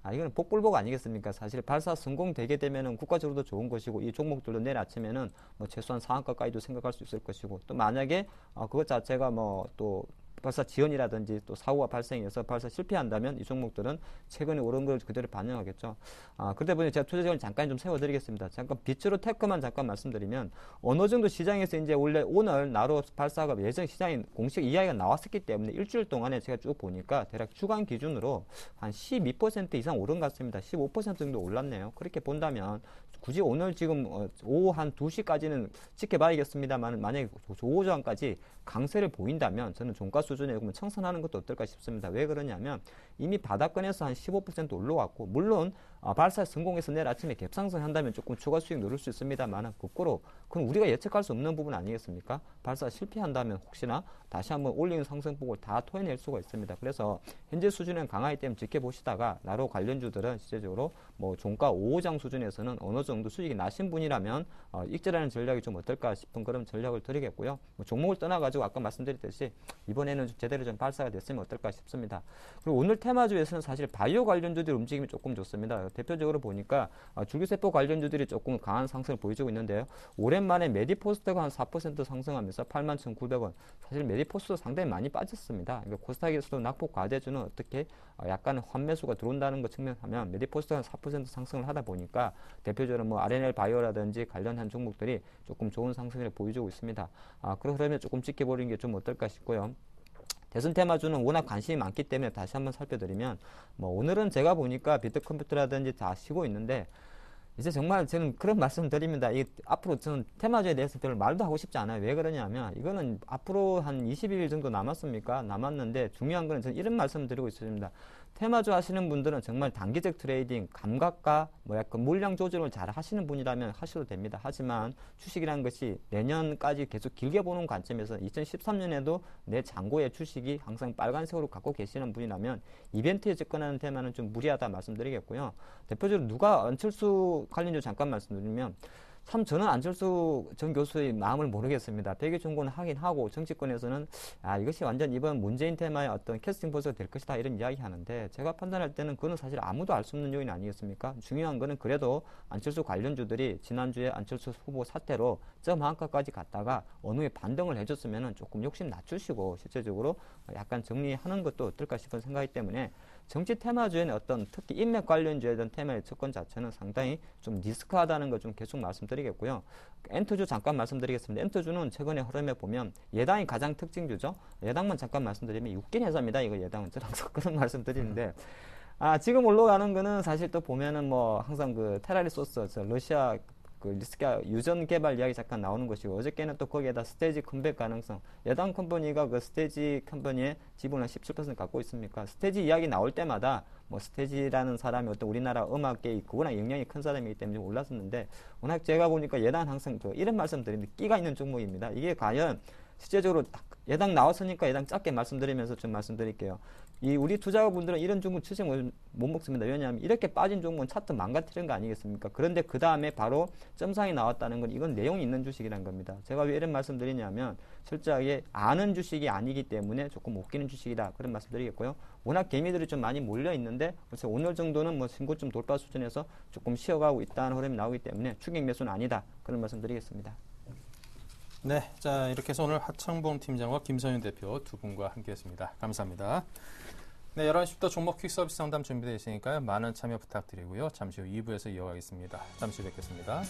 이거는 복불복 아니겠습니까? 사실 발사 성공되게 되면은 국가적으로도 좋은 것이고 이 종목들도 내일 아침에는 뭐 최소한 상한가까지도 생각할 수 있을 것이고 또 만약에 그것 자체가 뭐 또 발사 지연이라든지 또 사고가 발생해서 발사 실패한다면 이 종목들은 최근에 오른 걸 그대로 반영하겠죠. 그러다 보니 제가 투자적으로 잠깐 좀 세워드리겠습니다. 잠깐 빛으로 테크만 잠깐 말씀드리면 어느 정도 시장에서 이제 원래 오늘 나로 발사가 예전 시장에 공식 이야기가 나왔었기 때문에 일주일 동안에 제가 쭉 보니까 대략 주간 기준으로 한 12% 이상 오른 것 같습니다. 15% 정도 올랐네요. 그렇게 본다면 굳이 오늘 지금 오후 한 2시까지는 지켜봐야겠습니다만 만약에 오후 전까지 강세를 보인다면 저는 종가 수준에 청산하는 것도 어떨까 싶습니다. 왜 그러냐면 이미 바닥권에서 한 15% 올라왔고 물론 발사 성공해서 내일 아침에 갭상승한다면 조금 추가 수익 누릴 수 있습니다만 거꾸로 그건 우리가 예측할 수 없는 부분 아니겠습니까? 발사 실패한다면 혹시나 다시 한번 올리는 상승폭을 다 토해낼 수가 있습니다. 그래서 현재 수준은 강하기 때문에 지켜보시다가 나로 관련주들은 실제적으로 뭐 종가 5장 수준에서는 어느 정도 수익이 나신 분이라면 익절하는 전략이 좀 어떨까 싶은 그런 전략을 드리겠고요. 뭐 종목을 떠나가지고 아까 말씀드렸듯이 이번에는 좀 제대로 좀 발사가 됐으면 어떨까 싶습니다. 그리고 오늘 테마주에서는 사실 바이오 관련주들 움직임이 조금 좋습니다. 대표적으로 보니까 줄기세포 관련주들이 조금 강한 상승을 보여주고 있는데요. 오랜만에 메디포스트가 한 4% 상승하면서 81,900원. 사실 메디포스트 상당히 많이 빠졌습니다. 그러니까 코스닥에서도 낙폭 과대주는 어떻게 약간 환매수가 들어온다는 것 측면하면 메디포스트가 한 4% 상승을 하다 보니까 대표적으로 뭐 RNL 바이오라든지 관련한 종목들이 조금 좋은 상승을 보여주고 있습니다. 그러면 조금 지켜보는 게 좀 어떨까 싶고요. 대선 테마주는 워낙 관심이 많기 때문에 다시 한번 살펴드리면 뭐 오늘은 제가 보니까 비트컴퓨터라든지 다 쉬고 있는데 이제 정말 저는 그런 말씀 드립니다. 앞으로 저는 테마주에 대해서 별로 말도 하고 싶지 않아요. 왜 그러냐면 이거는 앞으로 한 20일 정도 남았습니까? 남았는데 중요한 거는 저는 이런 말씀 드리고 있습니다. 테마주 하시는 분들은 정말 단기적 트레이딩, 감각과 뭐 약간 물량 조절을 잘 하시는 분이라면 하셔도 됩니다. 하지만 주식이라는 것이 내년까지 계속 길게 보는 관점에서 2013년에도 내 잔고의 주식이 항상 빨간색으로 갖고 계시는 분이라면 이벤트에 접근하는 테마는 좀 무리하다 말씀드리겠고요. 대표적으로 누가 안철수 관련주 잠깐 말씀드리면 참 저는 안철수 전 교수의 마음을 모르겠습니다. 백의종군을 하긴 하고 정치권에서는 이것이 완전 이번 문재인 테마의 어떤 캐스팅 보스가 될 것이다 이런 이야기 하는데 제가 판단할 때는 그거는 사실 아무도 알 수 없는 요인 아니겠습니까? 중요한 거는 그래도 안철수 관련주들이 지난주에 안철수 후보 사태로 점 한가까지 갔다가 어느 에 반등을 해줬으면 조금 욕심 낮추시고 실제적으로 약간 정리하는 것도 어떨까 싶은 생각이기 때문에 정치 테마주에는 어떤 특히 인맥 관련주에 대한 테마의 접근 자체는 상당히 좀 리스크하다는 걸 좀 계속 말씀드리겠고요. 엔터주 잠깐 말씀드리겠습니다. 엔터주는 최근에 흐름에 보면 예당이 가장 특징주죠. 예당만 잠깐 말씀드리면 웃긴 회사입니다. 이거 예당은 저는 항상 그런 말씀드리는데 지금 올라가는 거는 사실 또 보면은 뭐 항상 그 테라리 소스 러시아 그 리스크가 유전 개발 이야기 잠깐 나오는 것이고 어저께는 또 거기에다 스테이지 컴백 가능성 여당 컴퍼니가 그 스테이지 컴퍼니의 지분을 17% 갖고 있습니까? 스테이지 이야기 나올 때마다 뭐 스테이지라는 사람이 어떤 우리나라 음악계의 그거나 영향이 큰 사람이기 때문에 올랐었는데 워낙 제가 보니까 예당은 항상 이런 말씀 드리는데 끼가 있는 종목입니다. 이게 과연 실제적으로 예당 나왔으니까 예당 짧게 말씀드리면서 좀 말씀드릴게요. 우리 투자자분들은 이런 종목 추세 못 먹습니다. 왜냐하면 이렇게 빠진 종목은 차트 망가뜨리는 거 아니겠습니까? 그런데 그 다음에 바로 점상이 나왔다는 건 이건 내용이 있는 주식이란 겁니다. 제가 왜 이런 말씀 드리냐면 철저하게 아는 주식이 아니기 때문에 조금 웃기는 주식이다. 그런 말씀 드리겠고요. 워낙 개미들이 좀 많이 몰려 있는데 그래서 오늘 정도는 뭐 신고점 돌파 수준에서 조금 쉬어가고 있다는 흐름이 나오기 때문에 추격 매수는 아니다. 그런 말씀 드리겠습니다. 네, 자 이렇게 해서 오늘 하창봉 팀장과 김선윤 대표 두 분과 함께했습니다. 감사합니다. 네, 11시부터 종목 퀵 서비스 상담 준비되어 있으니까요. 많은 참여 부탁드리고요. 잠시 후 2부에서 이어가겠습니다. 잠시 후 뵙겠습니다.